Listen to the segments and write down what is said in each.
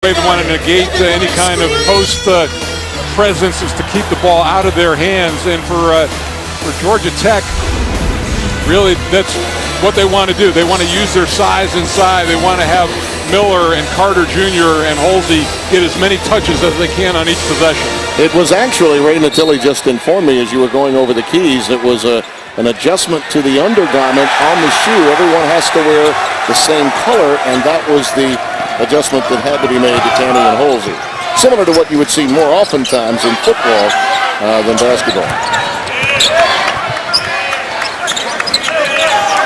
They want to negate any kind of post presence is to keep the ball out of their hands. And for Georgia Tech, really that's what they want to do. They want to use their size inside. They want to have Miller and Carter Jr. and Holsey get as many touches as they can on each possession. It was actually, Ray Natilli just informed me as you were going over the keys, it was an adjustment to the undergarment on the shoe. Everyone has to wear the same color, and that was the adjustment that had to be made to Canny and Holsey. Similar to what you would see more oftentimes in football than basketball.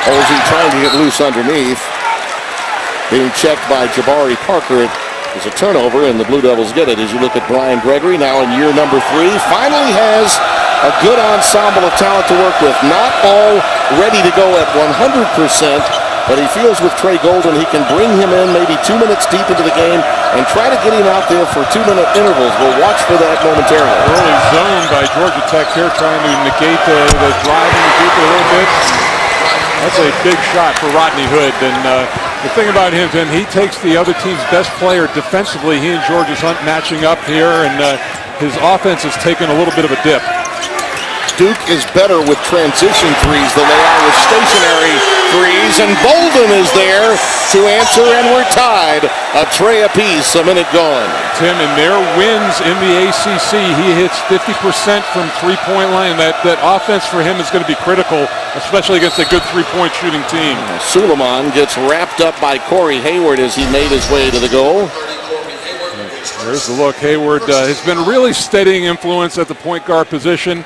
Holsey trying to get loose underneath. Being checked by Jabari Parker. It is a turnover, and the Blue Devils get it. As you look at Brian Gregory, now in year number 3, finally has a good ensemble of talent to work with. Not all ready to go at 100%. But he feels with Trey Golden, he can bring him in maybe 2 minutes deep into the game and try to get him out there for 2-minute intervals. We'll watch for that momentarily. Early zone by Georgia Tech here, trying to negate the driving deep a little bit. That's a big shot for Rodney Hood. And the thing about him, then he takes the other team's best player defensively. He and Georgia's matching up here, and his offense has taken a little bit of a dip. Duke is better with transition threes than they are with stationary threes, and Bolden is there to answer, and we're tied. A tray apiece, a minute gone. Tim, in their wins in the ACC, he hits 50% from three-point line. That offense for him is going to be critical, especially against a good three-point shooting team. Suleiman gets wrapped up by Corey Hayward as he made his way to the goal. There's the look. Hayward has been a really steadying influence at the point guard position.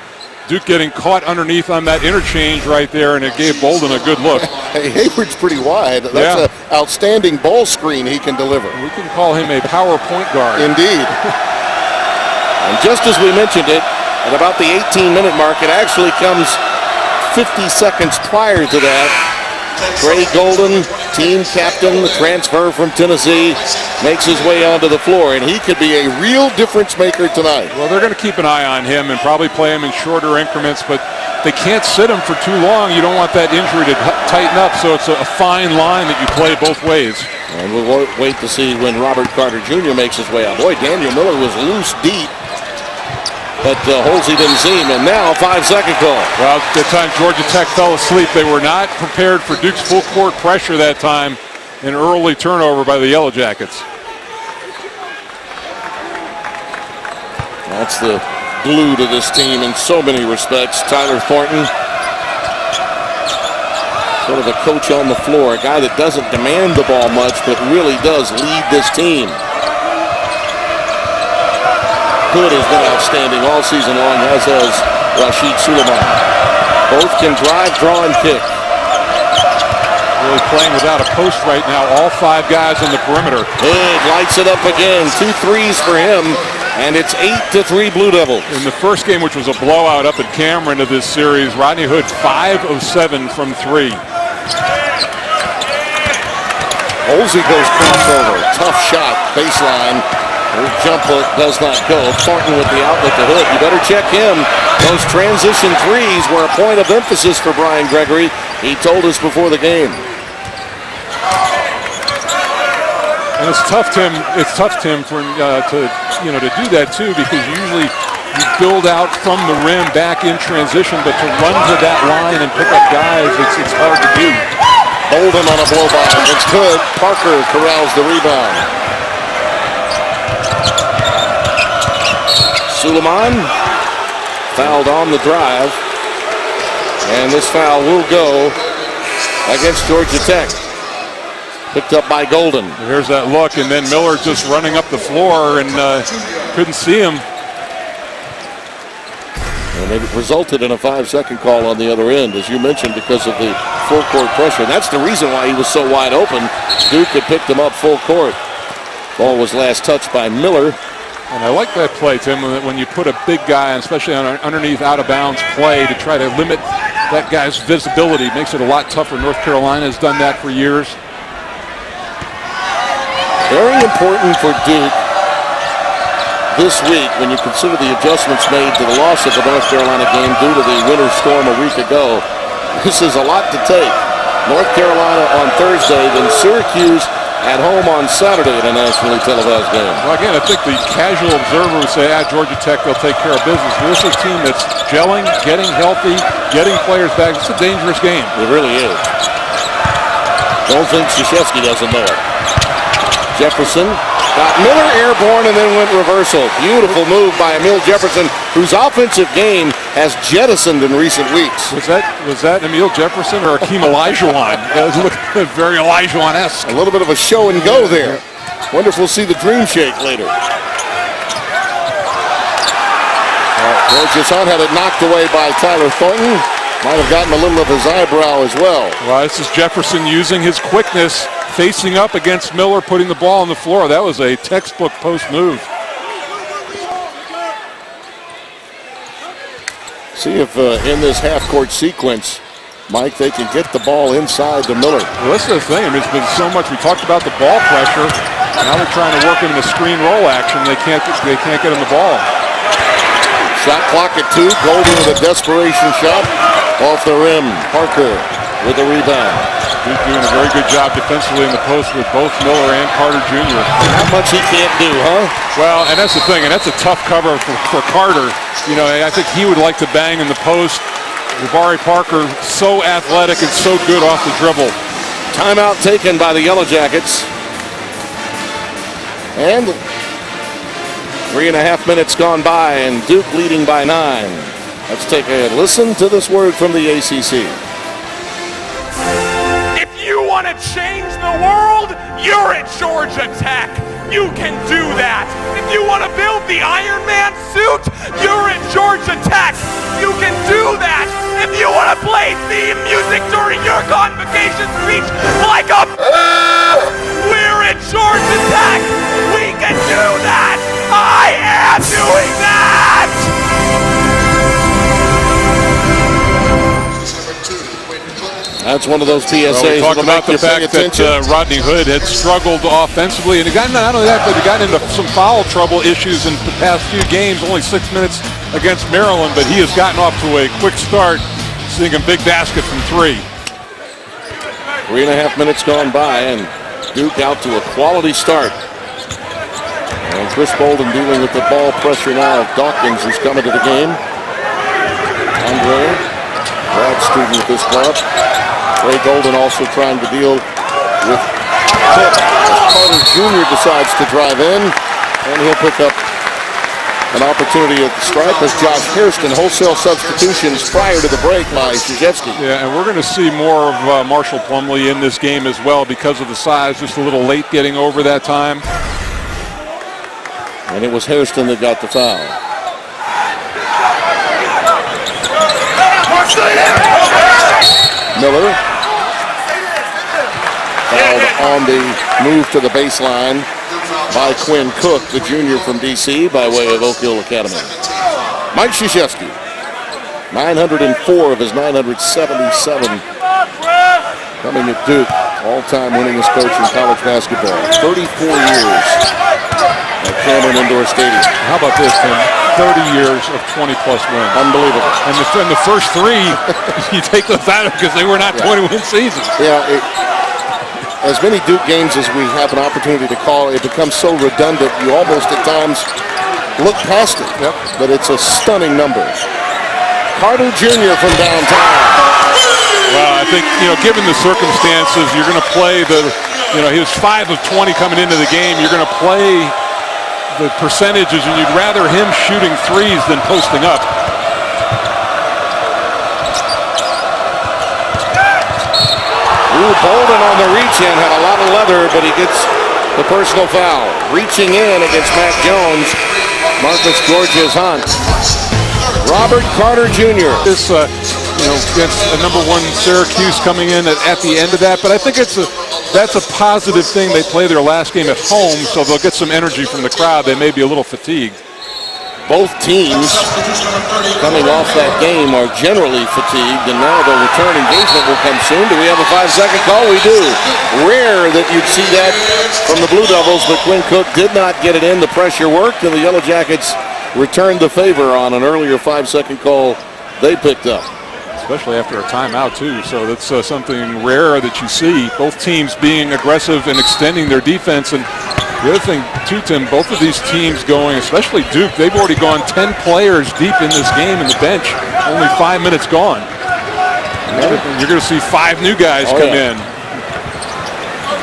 Duke getting caught underneath on that interchange right there, and it gave Bolden a good look. Hey, Hayward's pretty wide. That's an outstanding ball screen he can deliver. We can call him a power point guard. Indeed. And just as we mentioned it, at about the 18-minute mark, it actually comes 50 seconds prior to that. Trey Golden, team captain, the transfer from Tennessee, makes his way onto the floor, and he could be a real difference maker tonight. Well, they're going to keep an eye on him and probably play him in shorter increments, but they can't sit him for too long. You don't want that injury to tighten up, so it's a fine line that you play both ways. And we'll wait to see when Robert Carter Jr. makes his way out. Boy, Daniel Miller was loose deep, but Holsey didn't see him, and now 5-second call. Well, the time Georgia Tech fell asleep, they were not prepared for Duke's full court pressure that time. An early turnover by the Yellow Jackets. That's the glue to this team in so many respects. Tyler Thornton, sort of a coach on the floor, a guy that doesn't demand the ball much, but really does lead this team. Hood has been outstanding all season long, as has Rashid Suleiman. Both can drive, draw, and kick. Really playing without a post right now. All 5 guys on the perimeter. Hood lights it up again. 2 threes for him, and it's 8-3 Blue Devils. In the first game, which was a blowout up at Cameron of this series, Rodney Hood 5 of 7 from 3. Holsey goes crossover. Tough shot, baseline. His jump hook does not go. Thornton with the outlet to Hood. You better check him. Those transition threes were a point of emphasis for Brian Gregory. He told us before the game. And it's tough, Tim. It's tough, Tim, for to do that too, because usually you build out from the rim back in transition, but to run to that line and pick up guys, it's hard to do. Bolden on a blow by against Hood. Parker corrals the rebound. Suleiman fouled on the drive, and this foul will go against Georgia Tech. Picked up by Golden. Here's that look, and then Miller just running up the floor and couldn't see him. And it resulted in a 5-second call on the other end, as you mentioned, because of the full court pressure. That's the reason why he was so wide open. Duke had picked him up full court. Ball was last touched by Miller. And I like that play, Tim, when you put a big guy, especially on an underneath out-of-bounds play, to try to limit that guy's visibility. It makes it a lot tougher. North Carolina has done that for years. Very important for Duke this week when you consider the adjustments made to the loss of the North Carolina game due to the winter storm a week ago. This is a lot to take. North Carolina on Thursday, then Syracuse at home on Saturday in a nationally televised game. Well, again, I think the casual observer would say, Georgia Tech, they'll take care of business. But this is a team that's gelling, getting healthy, getting players back. It's a dangerous game. It really is. Don't think Krzyzewski doesn't know it. Jefferson got Miller airborne and then went reversal. Beautiful move by Emil Jefferson, whose offensive game has jettisoned in recent weeks. Was that Emil Jefferson or Akeem Olajuwon? It was looking very Olajuwon-esque. A little bit of a show and go there. Wonder if we'll see the dream shake later. Georgia's Hunt had it knocked away by Tyler Thornton. Might have gotten a little of his eyebrow as well. Well, this is Jefferson using his quickness, facing up against Miller, putting the ball on the floor. That was a textbook post move. See if in this half-court sequence, Mike, they can get the ball inside to Miller. Well, this is the thing. I mean, it's been so much. We talked about the ball pressure. Now they're trying to work him in the screen roll action. They can't get him the ball. Shot clock at 2. Golden with a desperation shot off the rim. Parker with the rebound. He's doing a very good job defensively in the post with both Miller and Carter Jr. Not much he can't do, huh? Well, and that's the thing, and that's a tough cover for Carter. You know, I think he would like to bang in the post. Jabari Parker, so athletic and so good off the dribble. Timeout taken by the Yellow Jackets. And 3.5 minutes gone by, and Duke leading by 9. Let's take a listen to this word from the ACC. If you want to change the world, you're at Georgia Tech. You can do that. If you want to build the Iron Man suit, you're at Georgia Tech. You can do that. If you want to play theme music during your convocation speech like a we're at Georgia Tech. We can do that. I am doing that. That's one of those PSAs. We talked about the fact that Rodney Hood had struggled offensively, and he got not only that, but he got into some foul trouble issues in the past few games. Only 6 minutes against Maryland, but he has gotten off to a quick start, seeing a big basket from 3. 3.5 minutes gone by, and Duke out to a quality start. And Chris Bolden dealing with the ball pressure now of Dawkins, who's coming to the game. Andre, grad student with this club. Ray Golden also trying to deal with Tip. Carter Jr. decides to drive in, and he'll pick up an opportunity at the stripe as Josh Hairston. Wholesale substitutions prior to the break by Krzyzewski. Yeah, and we're going to see more of Marshall Plumlee in this game as well because of the size. Just a little late getting over that time. And it was Hairston that got the foul. Miller fouled on the move to the baseline by Quinn Cook, the junior from D.C. by way of Oak Hill Academy. Mike Krzyzewski, 904 of his 977 coming at Duke, all-time winningest coach in college basketball. 34 years at Cameron Indoor Stadium. How about this, Tim? 30 years of 20-plus wins. Unbelievable. And the first 3, you take those out because they were not 20-win seasons. Yeah, as many Duke games as we have an opportunity to call, it becomes so redundant, you almost at times look past it. Yep. But it's a stunning number. Carter Jr. from downtown. Well, I think, given the circumstances, you're going to play he was 5 of 20 coming into the game. You're going to play the percentages, and you'd rather him shooting 3s than posting up. Bolden on the reach-in had a lot of leather, but he gets the personal foul. Reaching in against Matt Jones, Marcus Georges Hunt. Robert Carter Jr. This, against a number 1 Syracuse coming in at the end of that, but I think that's a positive thing. They play their last game at home, so they'll get some energy from the crowd. They may be a little fatigued. Both teams coming off that game are generally fatigued, and now the return engagement will come soon. Do we have a 5-second call? We do. Rare that you'd see that from the Blue Devils, but Quinn Cook did not get it in. The pressure worked, and the Yellow Jackets returned the favor on an earlier 5-second call they picked up. especially after a timeout too. So that's something rare that you see. Both teams being aggressive and extending their defense. And the other thing too, Tim, both of these teams going, especially Duke, they've already gone 10 players deep in this game in the bench. Only 5 minutes gone. You're going to see 5 new guys come in.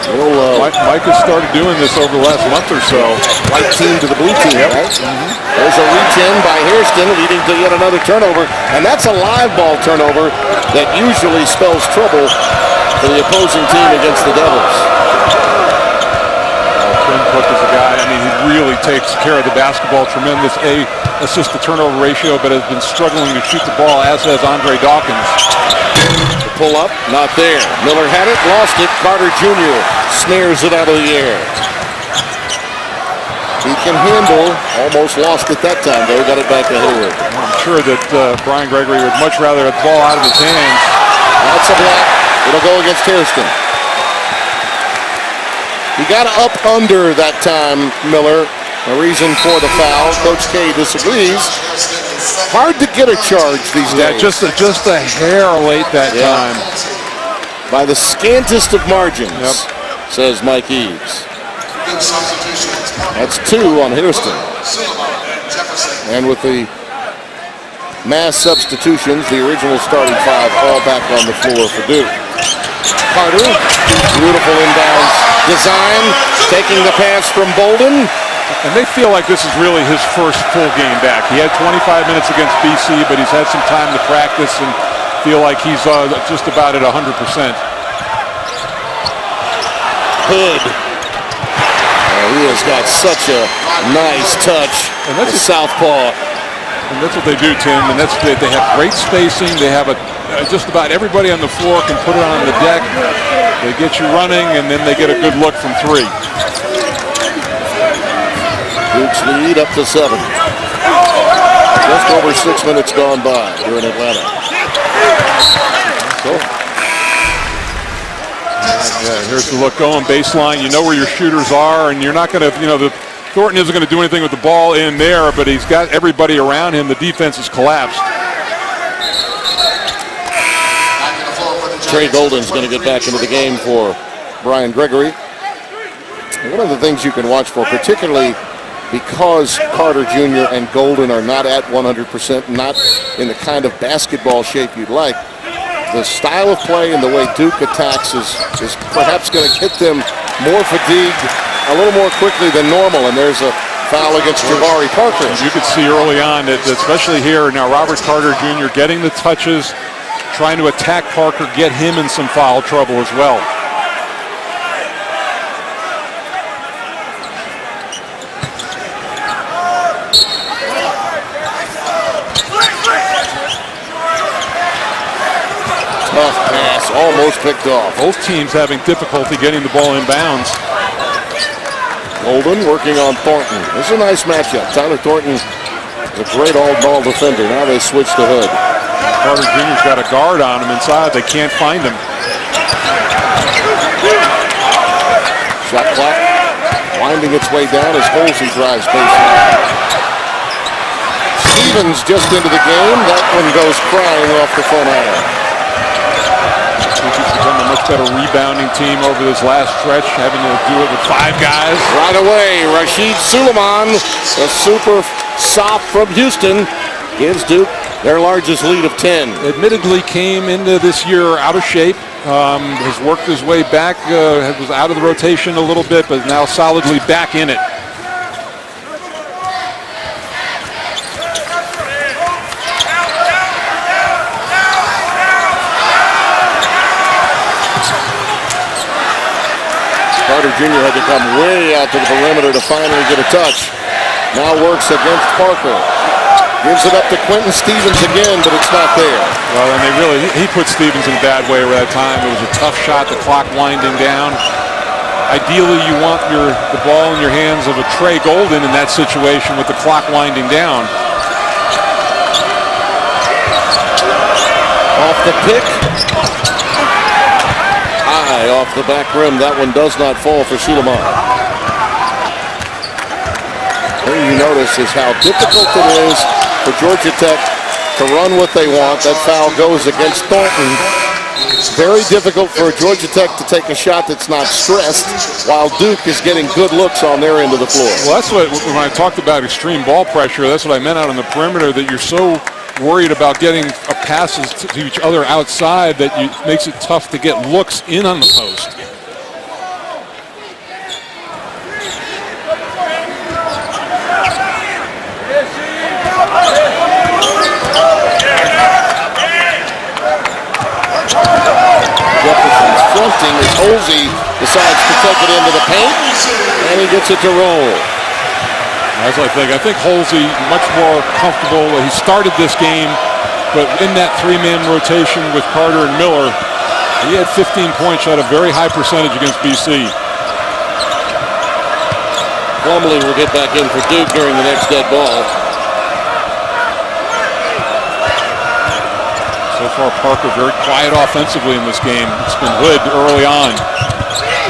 Mike has started doing this over the last month or so. White team to the blue team, right? There's a reach in by Hairston, leading to yet another turnover. And that's a live ball turnover that usually spells trouble for the opposing team against the Devils. Quinn Cook is a guy, I mean, he really takes care of the basketball. Tremendous assist to turnover ratio, but has been struggling to shoot the ball, as has Andre Dawkins. Pull up, not there. Miller had it, lost it. Carter Jr. snares it out of the air. He can handle, almost lost it that time though, got it back to Hayward. I'm sure that Brian Gregory would much rather have the ball out of his hands. That's a block. It'll go against Hairston. He got up under that time, Miller. A reason for the foul. Coach K disagrees. Hard to get a charge these days. Yeah, just a hair late that time. By the scantest of margins, says Mike Eves. That's 2 on Hairston. And with the mass substitutions, the original starting 5 all back on the floor for Duke. Carter, beautiful inbounds design, taking the pass from Bolden. And they feel like this is really his first full game back. He had 25 minutes against BC, but he's had some time to practice and feel like he's just about at 100%. Hood. He has got such a nice touch. And that's a southpaw. And that's what they do, Tim. And that's they have great spacing. They have just about everybody on the floor can put it on the deck. They get you running, and then they get a good look from 3. Duke's lead up to 7. Just over 6 minutes gone by here in Atlanta. Here's the look going baseline. You know where your shooters are, and you're not going to, Thornton isn't going to do anything with the ball in there, but he's got everybody around him. The defense has collapsed. Trey Golden's going to get back into the game for Brian Gregory. One of the things you can watch for, particularly because Carter Jr. and Golden are not at 100%, not in the kind of basketball shape you'd like, the style of play and the way Duke attacks is perhaps going to get them more fatigued a little more quickly than normal. And there's a foul against Jabari Parker. You could see early on that, especially here, now Robert Carter Jr. getting the touches, trying to attack Parker, get him in some foul trouble as well. Tough pass, almost picked off. Both teams having difficulty getting the ball in bounds. Golden working on Thornton. This is a nice matchup. Tyler Thornton is a great all-ball defender. Now they switch to Hood. Carter Jr.'s got a guard on him inside. They can't find him. Shot clock winding its way down as Holsey drives baseline. Stevens just into the game. That one goes crying off the front iron. He's become a much better rebounding team over this last stretch, having to do it with 5 guys. Right away, Rashid Suleiman, the super sop from Houston, gives Duke their largest lead of 10. Admittedly came into this year out of shape, has worked his way back, was out of the rotation a little bit, but now solidly back in it. Carter Jr. had to come way out to the perimeter to finally get a touch. Now works against Parker. Gives it up to Quentin Stevens again, but it's not there. Well, and he put Stevens in a bad way over that time. It was a tough shot, the clock winding down. Ideally, you want the ball in your hands of a Trey Golden in that situation with the clock winding down. Off the pick. High off the back rim. That one does not fall for Suleiman. What you notice is how difficult it is for Georgia Tech to run what they want. That foul goes against Thornton. Very difficult for Georgia Tech to take a shot that's not stressed, while Duke is getting good looks on their end of the floor. Well, that's what, when I talked about extreme ball pressure, that's what I meant out on the perimeter, that you're so worried about getting passes to each other outside that it makes it tough to get looks in on the post. Jefferson's fronting as Holsey decides to take it into the paint, and he gets it to roll. As I think Holsey much more comfortable. He started this game, but in that three-man rotation with Carter and Miller, he had 15 points, shot a very high percentage against BC. Plumlee will get back in for Duke during the next dead ball. So far, Parker very quiet offensively in this game. It's been Hood early on.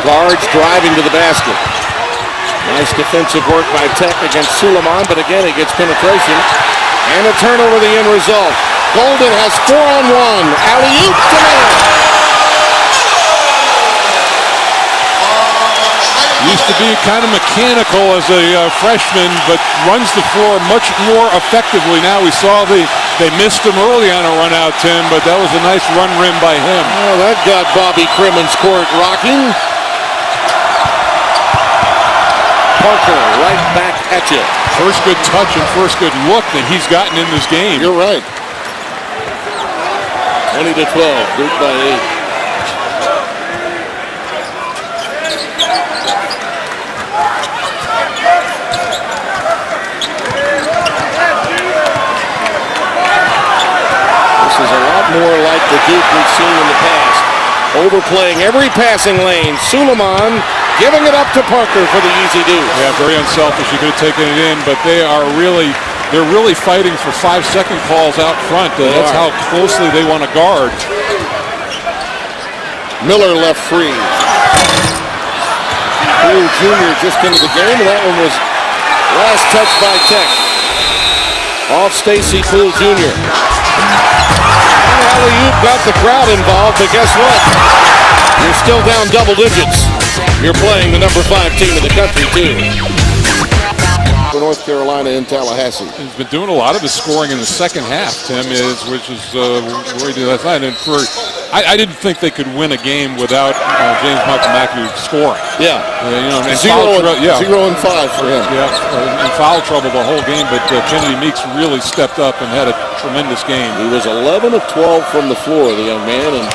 Guards driving to the basket. Nice defensive work by Tech against Suleiman, but again, he gets penetration. And a turnover, the end result. Golden has 4-on-1. Alley-oop to Miller. Used to be kind of mechanical as a freshman, but runs the floor much more effectively now. We saw they missed him early on a run out, Tim, but that was a nice run rim by him. Oh, that got Bobby Crimmon's court rocking. Parker right back at you. First good touch and first good look that he's gotten in this game. You're right. 20-12, Duke by 8. This is a lot more like the Duke we've seen in the past. Overplaying every passing lane. Suleiman giving it up to Parker for the easy deuce. Yeah, very unselfish. He could have taken it in, but they're really fighting for 5-second calls out front. That's how closely they want to guard. Miller left free. Poole Jr. just into the game, and that one was last touch by Tech. Off Stacy Poole Jr. Alley-oop got the crowd involved, but guess what? You're still down double digits. You're playing the number 5 team in the country, too. For North Carolina in Tallahassee. He's been doing a lot of his scoring in the second half, Tim, which is where he did last night. And I didn't think they could win a game without James McCamish scoring. Yeah. And 0-5 for him. Yeah, in foul trouble the whole game, but Kennedy Meeks really stepped up and had a tremendous game. He was 11 of 12 from the floor, the young man, and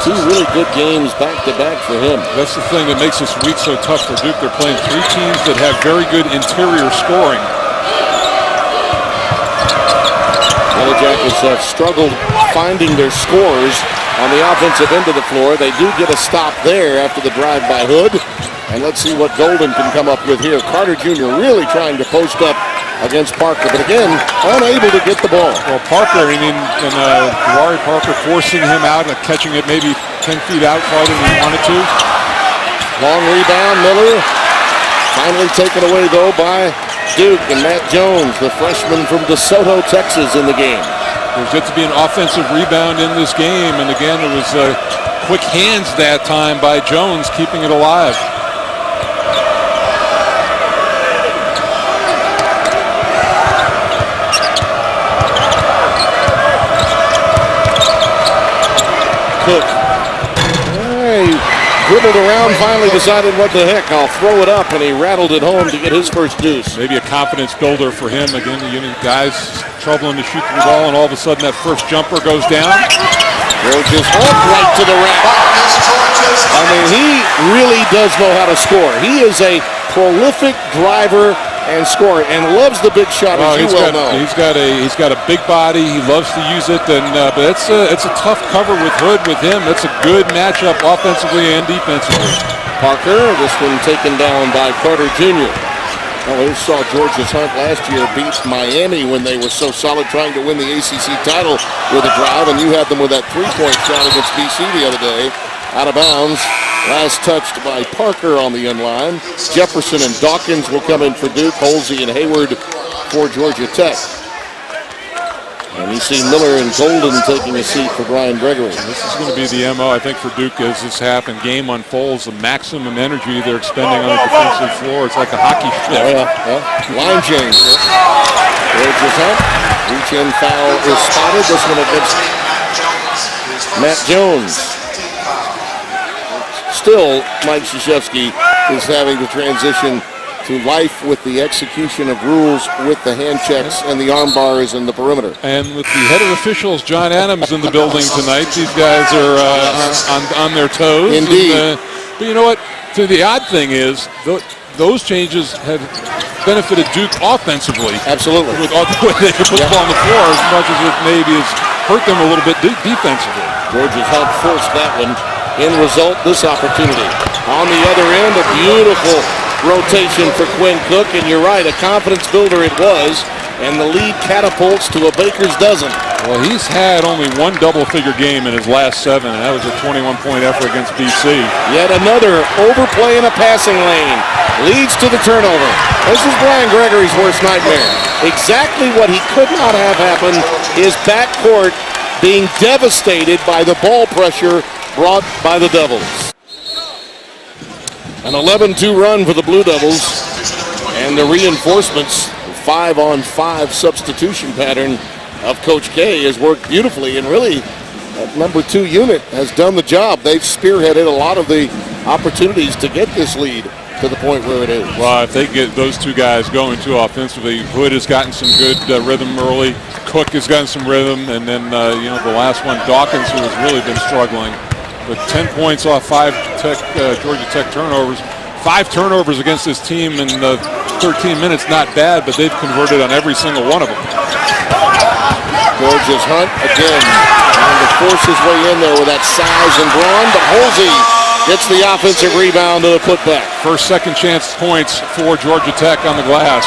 2 really good games back-to-back for him. That's the thing that makes this week so tough for Duke. They're playing 3 teams that have very good interior scoring. The Jackets have struggled finding their scores on the offensive end of the floor. They do get a stop there after the drive by Hood. And let's see what Golden can come up with here. Carter Jr. really trying to post up against Parker, but again, unable to get the ball. Well, Parker, Jawari Parker forcing him out and catching it maybe 10 feet out farther than he wanted to. Long rebound, Miller. Finally taken away, though, by Duke, and Matt Jones, the freshman from DeSoto, Texas, in the game. There's yet to be an offensive rebound in this game, and again, it was quick hands that time by Jones, keeping it alive. Cook. He dribbled around, finally decided what the heck, I'll throw it up, and he rattled it home to get his first deuce. Maybe a confidence builder for him. Again, guys troubling to shoot the ball, and all of a sudden that first jumper goes down. Georgia's up right to the rack. I mean, he really does know how to score. He is a prolific driver and scorer, and loves the big shot, as you well know. He's got a big body. He loves to use it, but it's a tough cover with Hood with him. It's a good matchup offensively and defensively. Parker, this one taken down by Carter Jr. Well, we saw Georgia's Hunt last year beat Miami when they were so solid trying to win the ACC title with a drive, and you had them with that three-point shot against BC the other day. Out of bounds. Last touched by Parker on the end line. Jefferson and Dawkins will come in for Duke. Holsey and Hayward for Georgia Tech. And you see Miller and Golden taking a seat for Brian Gregory. This is going to be the MO, I think, for Duke as this happens. Game unfolds, the maximum energy they're expending on the defensive floor. It's like a hockey stick. Line change. Rogers up. Reach-in foul is spotted. This one against Matt Jones. Still, Mike Krzyzewski is having to transition to life with the execution of rules with the hand checks and the arm bars and the perimeter. And with the head of officials, John Adams, in the building tonight, these guys are on their toes. Indeed. And, but you know what? The odd thing is, those changes have benefited Duke offensively. Absolutely. With all the way they can put the ball on the floor, as much as it maybe has hurt them a little bit defensively. Georgia's helped force that one. End result, this opportunity. On the other end, a beautiful rotation for Quinn Cook, and you're right, a confidence builder it was, and the lead catapults to a baker's dozen. Well, he's had only one double-figure game in his last 7, and that was a 21-point effort against BC. Yet another overplay in a passing lane leads to the turnover. This is Brian Gregory's worst nightmare. Exactly what he could not have happen is backcourt being devastated by the ball pressure brought by the Devils. An 11-2 run for the Blue Devils, and the reinforcements, 5-on-5 substitution pattern of Coach K has worked beautifully, and really that number 2 unit has done the job. They've spearheaded a lot of the opportunities to get this lead to the point where it is. Well, if they get those 2 guys going too offensively, Hood has gotten some good rhythm early, Cook has gotten some rhythm, and then the last one, Dawkins, who has really been struggling. With 10 points off 5 Georgia Tech turnovers. 5 turnovers against this team in 13 minutes, not bad, but they've converted on every single one of them. Georgia's Hunt again trying to force his way in there with that size and brawn, but Halsey gets the offensive rebound to the putback. First second chance points for Georgia Tech on the glass.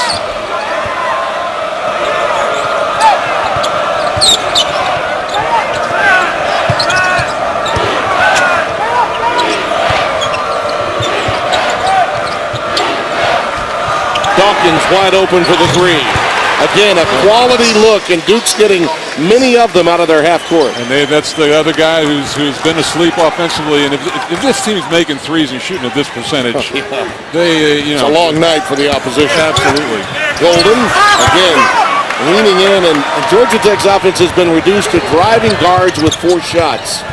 Dawkins wide open for the 3. Again, a quality look, and Duke's getting many of them out of their half court. And that's the other guy who's been asleep offensively. And if this team's making threes and shooting at this percentage, it's a long night for the opposition. Absolutely. Golden again leaning in, and Georgia Tech's offense has been reduced to driving guards with 4 shots.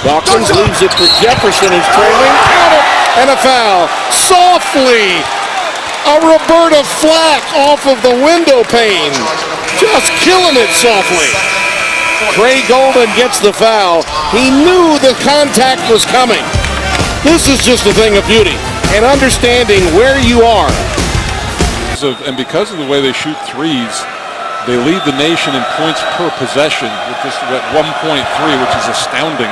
Dawkins leaves it for Jefferson, who's trailing. Count it, and a foul. Softly. A Roberta Flack off of the window pane. Just killing it softly. Trey Golden gets the foul. He knew the contact was coming. This is just a thing of beauty and understanding where you are. And because of the way they shoot threes, they lead the nation in points per possession, which is at 1.3, which is astounding.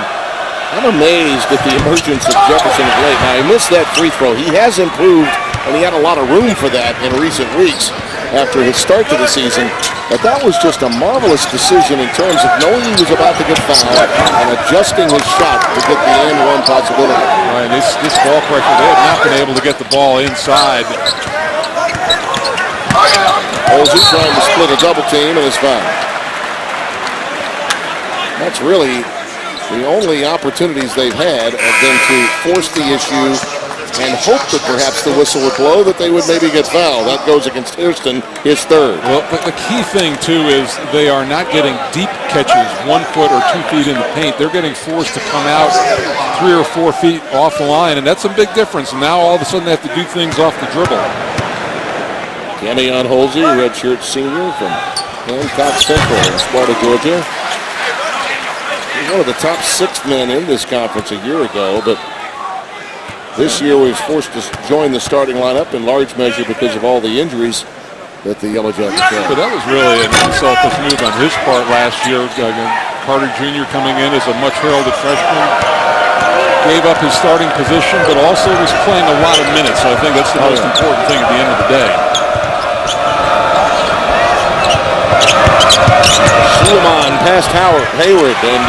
I'm amazed at the emergence of Jefferson of late. Now, he missed that free throw. He has improved, and he had a lot of room for that in recent weeks after his start to the season. But that was just a marvelous decision in terms of knowing he was about to get fouled and adjusting his shot to get the and-one possibility. Right, this ball pressure, they have not been able to get the ball inside. Halsey trying to split a double team and is fouled. That's really the only opportunities they've had have been to force the issue and hope that perhaps the whistle would blow that they would maybe get fouled. That goes against Houston, his 3rd. Well, but the key thing, too, is they are not getting deep catches 1 foot or 2 feet in the paint. They're getting forced to come out 3 or 4 feet off the line, and that's a big difference. And now all of a sudden they have to do things off the dribble. Kenyon Halsey, redshirt senior from Hancock Central in Sparta, Georgia. He's one of the top 6 men in this conference a year ago, but this year he was forced to join the starting lineup in large measure because of all the injuries that the Yellow Jackets had. But that was really an unselfish move on his part last year. Carter Jr. coming in as a much heralded freshman, gave up his starting position, but also was playing a lot of minutes. So I think that's the most important thing at the end of the day. Suleiman past Hayward, and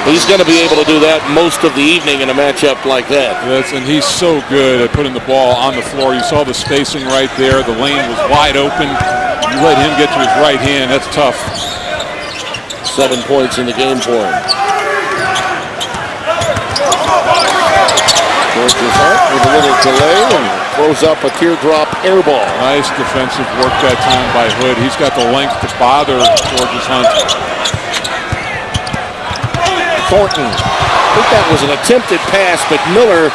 He's going to be able to do that most of the evening in a matchup like that. Yes, and he's so good at putting the ball on the floor. You saw the spacing right there. The lane was wide open. You let him get to his right hand. That's tough. 7 points in the game for him. George's Hunt with a little delay and throws up a teardrop air ball. Nice defensive work that time by Hood. He's got the length to bother George's Hunt. Thornton. I think that was an attempted pass, but Miller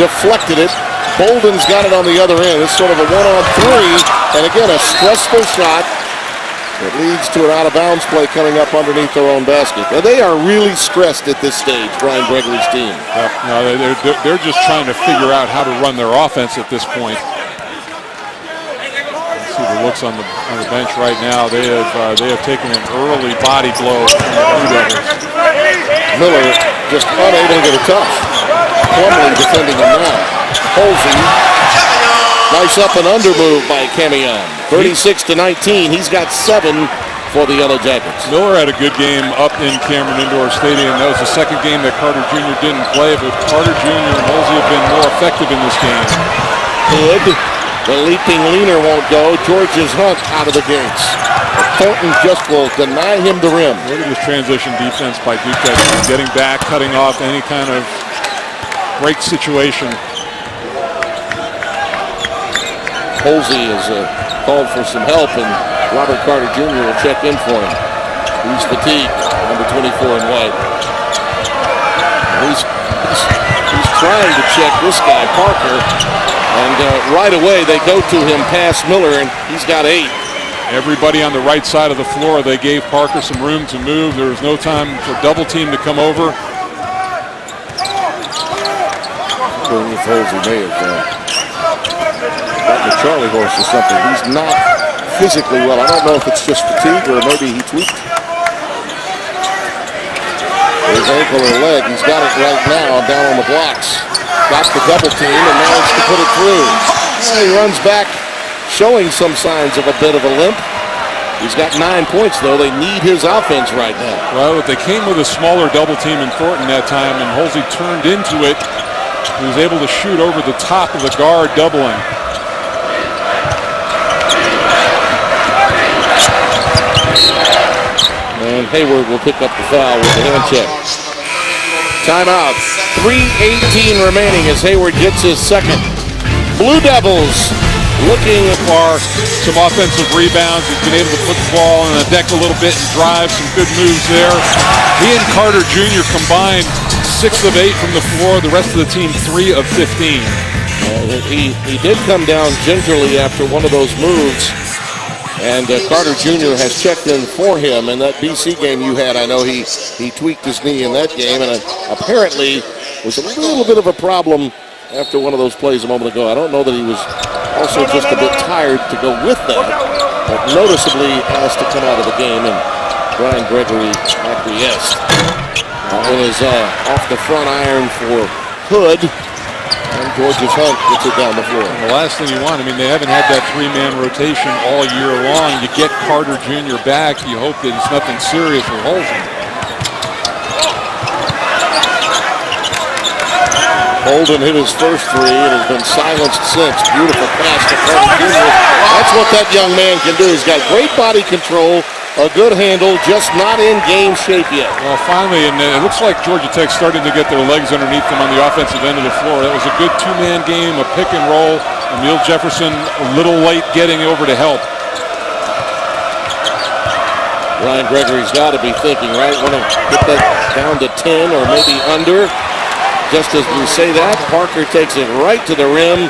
deflected it. Bolden's got it on the other end. It's sort of a 1-on-3, and again, a stressful shot that leads to an out-of-bounds play coming up underneath their own basket. Now, they are really stressed at this stage, Brian Gregory's team. No, they're just trying to figure out how to run their offense at this point. Let's see the looks on the bench right now. They have taken an early body blow from the Blue Devils. Miller just unable to get a touch. Plumlee defending him now. Holsey. Nice up and under move by Camion. 36-19. He's got 7 for the Yellow Jackets. Miller had a good game up in Cameron Indoor Stadium. That was the second game that Carter Jr. didn't play, but Carter Jr. and Holsey have been more effective in this game. Good. The leaping leaner won't go. George's Hunt out of the gates. Thornton just will deny him the rim. Look at this transition defense by Duquette. Getting back, cutting off any kind of break situation. Holsey is called for some help, and Robert Carter Jr. will check in for him. He's fatigued, number 24 in white. He's trying to check this guy, Parker, and right away they go to him past Miller, and he's got 8. Everybody on the right side of the floor, they gave Parker some room to move. There was no time for double team to come over. I don't know if Holsey may have gotten a Charlie horse or something. He's not physically well. I don't know if it's just fatigue or maybe he tweaked his ankle or leg. He's got it right now down on the blocks. Got the double team and managed to put it through. And he runs back, showing some signs of a bit of a limp. He's got 9 points, though. They need his offense right now. Well, they came with a smaller double team in Thornton that time, and Holsey turned into it. He was able to shoot over the top of the guard, doubling. And Hayward will pick up the foul with the hand check. Timeout. 3:18 remaining as Hayward gets his second. Blue Devils looking for some offensive rebounds. He's been able to put the ball on the deck a little bit and drive some good moves there. He and Carter Jr. combined 6 of 8 from the floor. The rest of the team 3 of 15. He did come down gingerly after one of those moves. And Carter Jr. has checked in for him. In that BC game you had, I know he tweaked his knee in that game, and apparently was a little bit of a problem after one of those plays a moment ago. I don't know that he was also just a bit tired to go with that, but noticeably asked to come out of the game, and Brian Gregory acquiesced. It is off the front iron for Hood. And George's Hunt gets it down the floor. And the last thing you want, I mean, they haven't had that 3-man rotation all year long. You get Carter Jr. back, you hope that it's nothing serious with Holsey. Holden hit his first 3 and has been silenced since. Beautiful pass to Carter Jr. That's what that young man can do. He's got great body control, a good handle, just not in game shape yet. Well, finally, and it looks like Georgia Tech starting to get their legs underneath them on the offensive end of the floor. That was a good 2-man game, a pick and roll. Emil Jefferson a little late getting over to help. Brian Gregory's got to be thinking, right? Want to get that down to 10 or maybe under. Just as we say that, Parker takes it right to the rim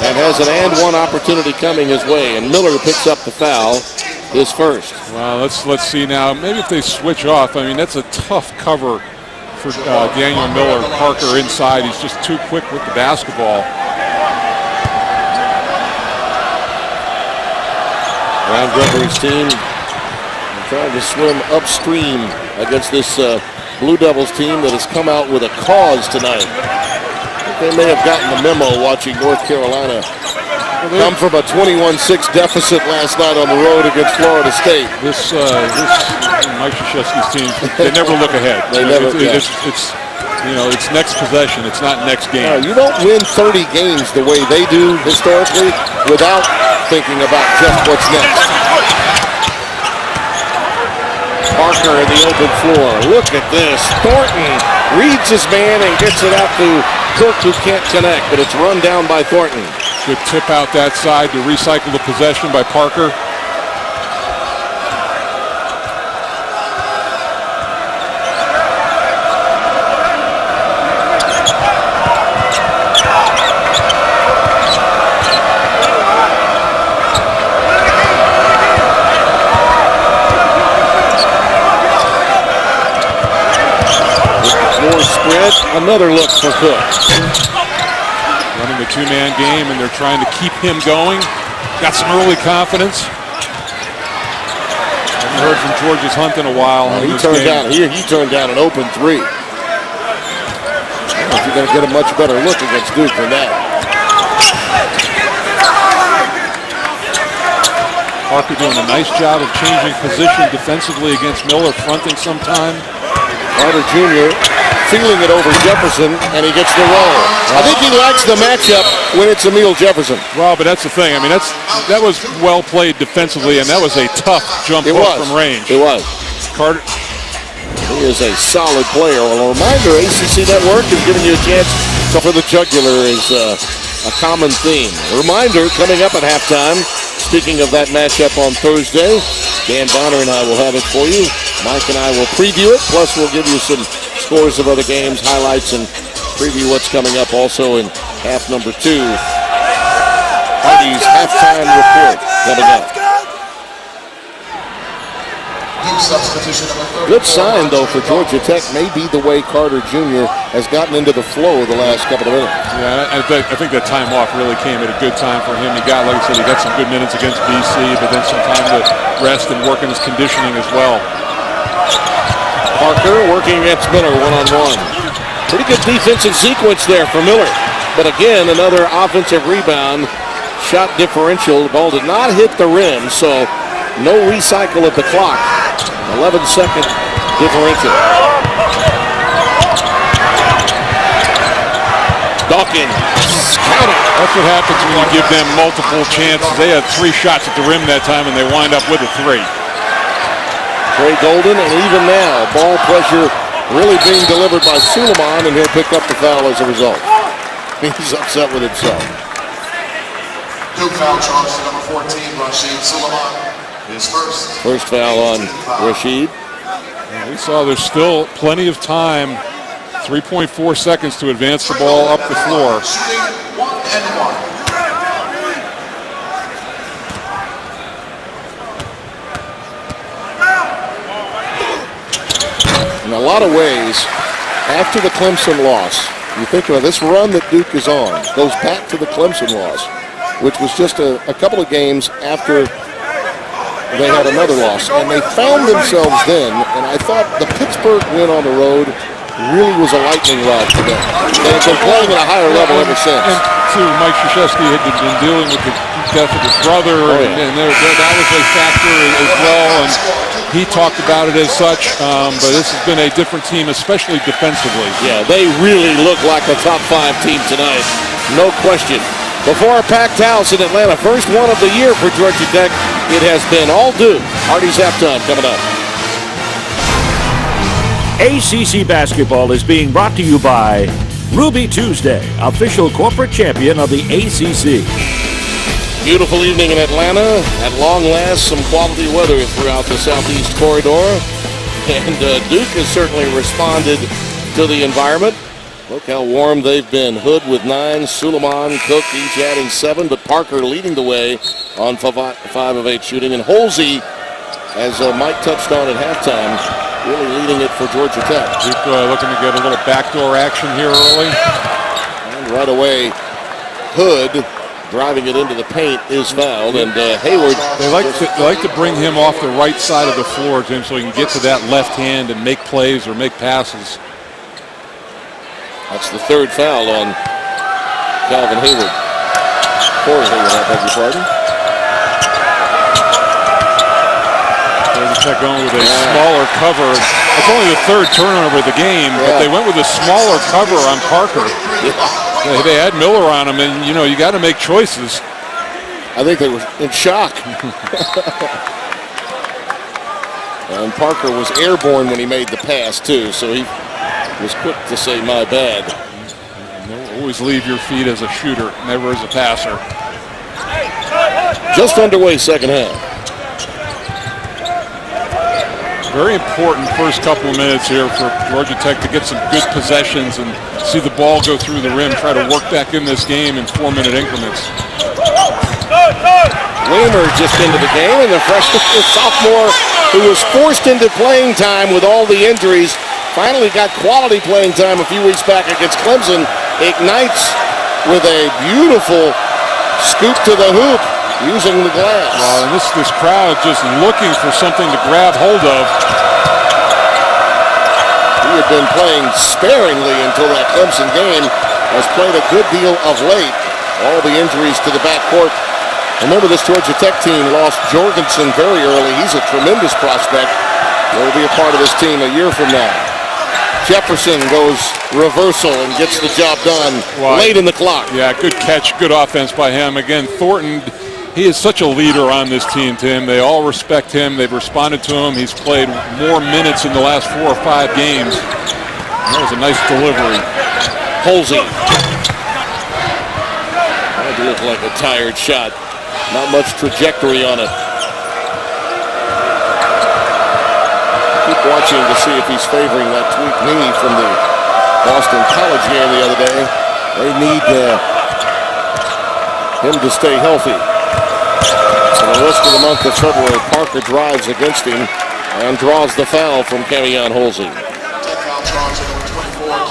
and has an and-one opportunity coming his way. And Miller picks up the foul, his first. Well, let's see now. Maybe if they switch off. I mean, that's a tough cover for Daniel Miller. Parker inside. He's just too quick with the basketball. Brian Gregory's team trying to swim upstream against this Blue Devils team that has come out with a cause tonight. They may have gotten the memo watching North Carolina come from a 21-6 deficit last night on the road against Florida State. This Mike Krzyzewski's team, they never look ahead. It's next possession. It's not next game. You don't win 30 games the way they do historically without thinking about just what's next. Parker in the open floor. Look at this. Thornton reads his man and gets it out to Cook, who can't connect, but it's run down by Thornton. Good tip out that side to recycle the possession by Parker. Spread, another look for Cook. Running the two-man game, and they're trying to keep him going. Got some early confidence. Haven't heard from George's Hunt in a while. He turned down an open three. I don't know if you're going to get a much better look against Duke than that. Parker doing a nice job of changing position defensively against Miller, fronting sometime. Carter Jr. feeling it over Jefferson, and he gets the roll. I think he likes the matchup when it's Emil Jefferson. Well, but that's the thing. I mean, that was well played defensively, and that was a tough jump hook from range. It was. Carter. He is a solid player. A reminder, ACC Network is giving you a chance for the jugular is a common theme. A reminder, coming up at halftime, speaking of that matchup on Thursday, Dan Bonner and I will have it for you. Mike and I will preview it, plus we'll give you some scores of other games, highlights, and preview what's coming up also in half number 2. Hardy's halftime report coming up. Good sign, though, for Georgia Tech may be the way Carter Jr. has gotten into the flow the last couple of minutes. Yeah, I think that time off really came at a good time for him. He got, like I said, he got some good minutes against BC, but then some time to rest and work on his conditioning as well. Parker working against Miller one-on-one. Pretty good defensive sequence there for Miller. But again, another offensive rebound. Shot differential. The ball did not hit the rim, so no recycle at the clock. 11-second differential. Dawkins. Counter. That's what happens when you give them multiple chances. They had 3 shots at the rim that time, and they wind up with a 3. Trey Golden, and even now, ball pressure really being delivered by Suleiman, and he'll pick up the foul as a result. He's upset with himself. Duke foul charge to number 14, Rashid Suleiman. His first foul on Rashid. We saw there's still plenty of time, 3.4 seconds to advance the ball up the floor. Shooting 1-1. In a lot of ways, after the Clemson loss, you think about this run that Duke is on, goes back to the Clemson loss, which was just a couple of games after they had another loss. And they found themselves then, and I thought the Pittsburgh win on the road really was a lightning rod for them. They had been playing at a higher level ever since. And too, Mike Krzyzewski had been dealing with the death of his brother, and that was a factor as well. And he talked about it as such, but this has been a different team, especially defensively. Yeah, they really look like a top 5 team tonight, no question. Before our packed house in Atlanta, first one of the year for Georgia Tech, it has been all Duke. Hardy's halftime coming up. ACC basketball is being brought to you by Ruby Tuesday, official corporate champion of the ACC. Beautiful evening in Atlanta. At long last, some quality weather throughout the southeast corridor. And Duke has certainly responded to the environment. Look how warm they've been. Hood with 9, Suleiman, Cook each adding 7, but Parker leading the way on 5 of 8 shooting. And Holsey, as Mike touched on at halftime, really leading it for Georgia Tech. Duke looking to get a little backdoor action here early. And right away, Hood driving it into the paint is fouled, and Hayward. They like to bring him off the right side of the floor, Jim, so he can get to that left hand and make plays or make passes. That's the 3rd foul on Calvin Hayward. reportedly, I beg your pardon. Georgia Tech going with a smaller cover. It's only the third turnover of the game, but they went with a smaller cover on Parker. They had Miller on him, and, you got to make choices. I think they were in shock. And Parker was airborne when he made the pass, too, so he was quick to say, my bad. Always leave your feet as a shooter, never as a passer. Just underway second half. Very important first couple of minutes here for Georgia Tech to get some good possessions and see the ball go through the rim, try to work back in this game in 4-minute increments. Weimer just into the game, and the freshman sophomore who was forced into playing time with all the injuries finally got quality playing time a few weeks back against Clemson. Ignites with a beautiful scoop to the hoop using the glass. Well, and this crowd just looking for something to grab hold of. He had been playing sparingly until that Clemson game, has played a good deal of late. All the injuries to the backcourt. Remember, this Georgia Tech team lost Jorgensen very early. He's a tremendous prospect. He'll be a part of this team a year from now. Jefferson goes reversal and gets the job done late in the clock. Yeah, good catch, good offense by him. Again, Thornton, he is such a leader on this team, Tim. They all respect him. They've responded to him. He's played more minutes in the last 4 or 5 games. That was a nice delivery. Holsey. That looked like a tired shot. Not much trajectory on it. Keep watching to see if he's favoring that tweaked knee from the Boston College game the other day. They need him to stay healthy. For the rest of the month of February, Parker drives against him and draws the foul from Kevion Holsey.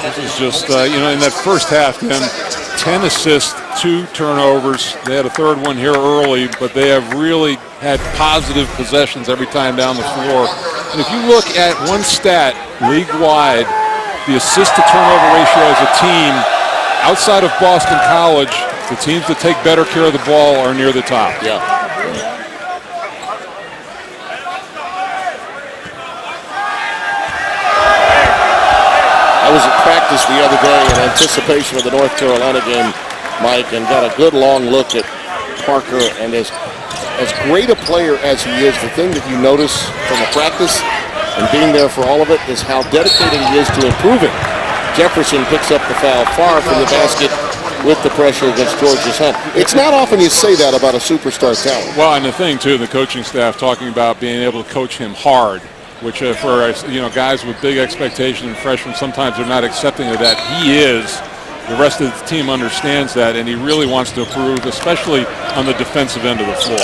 This is just, in that first half, Tim, 10 assists, 2 turnovers. They had a third one here early, but they have really had positive possessions every time down the floor. And if you look at one stat league-wide, the assist-to-turnover ratio as a team, outside of Boston College, the teams that take better care of the ball are near the top. Yeah. I was at practice the other day in anticipation of the North Carolina game, Mike, and got a good long look at Parker. And as great a player as he is, the thing that you notice from a practice and being there for all of it is how dedicated he is to improving. Jefferson picks up the foul far from the basket with the pressure against Georgia's hand. It's not often you say that about a superstar talent. Well, and the thing, too, the coaching staff talking about being able to coach him hard, which for guys with big expectations and freshmen, sometimes they're not accepting of that. He is. The rest of the team understands that, and he really wants to improve, especially on the defensive end of the floor.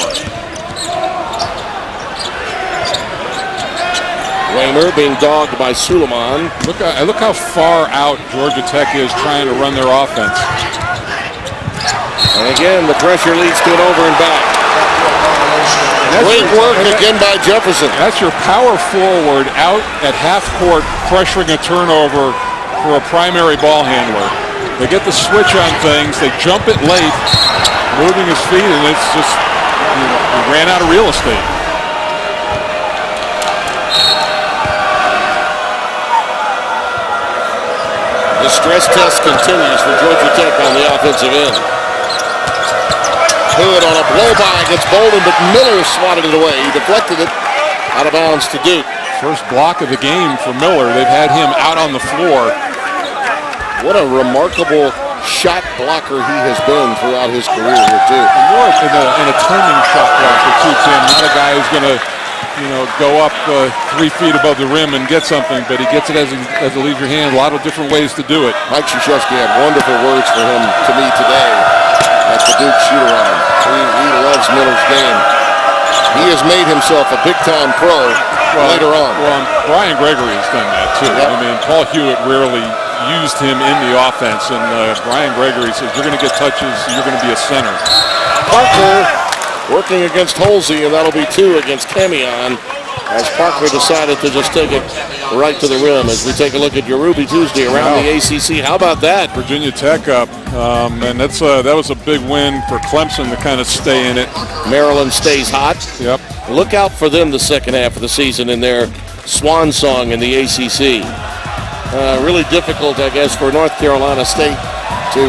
Weimer being dogged by Suleiman. Look how far out Georgia Tech is trying to run their offense. And again, the pressure leads to an over and back. Great work again by Jefferson. That's your power forward out at half court pressuring a turnover for a primary ball handler. They get the switch on things. They jump it late, moving his feet, and it's just, he ran out of real estate. The stress test continues for Georgia Tech on the offensive end. Hood on a blow-by against Bolden, but Miller swatted it away. He deflected it out of bounds to Duke. First block of the game for Miller. They've had him out on the floor. What a remarkable shot blocker he has been throughout his career here, too. More in a turning shot blocker, too, Tim. Not a guy who's going to, go up 3 feet above the rim and get something, but he gets it as it leaves your hand. A lot of different ways to do it. Mike Krzyzewski had wonderful words for him to me today at the Duke shoot-around. He loves Miller's game. He has made himself a big-time pro later on. Well, Brian Gregory has done that, too. Yep. I mean, Paul Hewitt rarely used him in the offense, and Brian Gregory says, you're going to get touches, you're going to be a center. Parker working against Holsey, and that'll be 2 against Kevion. as Parker decided to just take it right to the rim. As we take a look at your Ruby Tuesday around the ACC. How about that? Virginia Tech up, and that was a big win for Clemson to kind of stay in it. Maryland stays hot. Yep. Look out for them the second half of the season in their swan song in the ACC. Really difficult, I guess, for North Carolina State to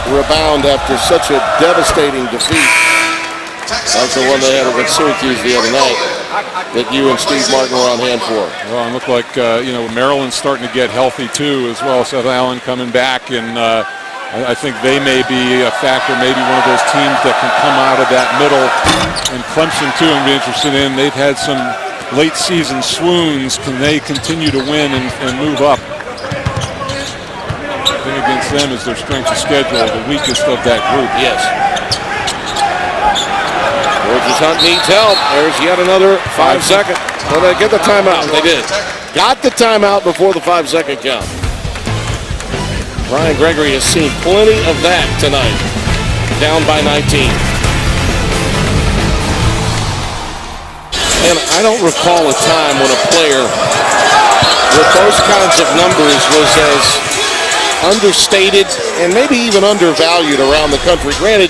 rebound after such a devastating defeat. That's the one they had against Syracuse the other night that you and Steve Martin were on hand for. Well, it looked like, Maryland's starting to get healthy, too, as well. Seth Allen coming back, and I think they may be a factor, maybe one of those teams that can come out of that middle. And Clemson, too, I'm be interested in. They've had some late season swoons. Can they continue to win and move up? The thing against them is their strength of schedule, the weakest of that group. Yes. Georgia Hunt needs help. There's yet another 5 second. Well, they get the timeout. They did. Got the timeout before the 5 second count. Brian Gregory has seen plenty of that tonight. Down by 19. And I don't recall a time when a player with those kinds of numbers was as understated and maybe even undervalued around the country. Granted,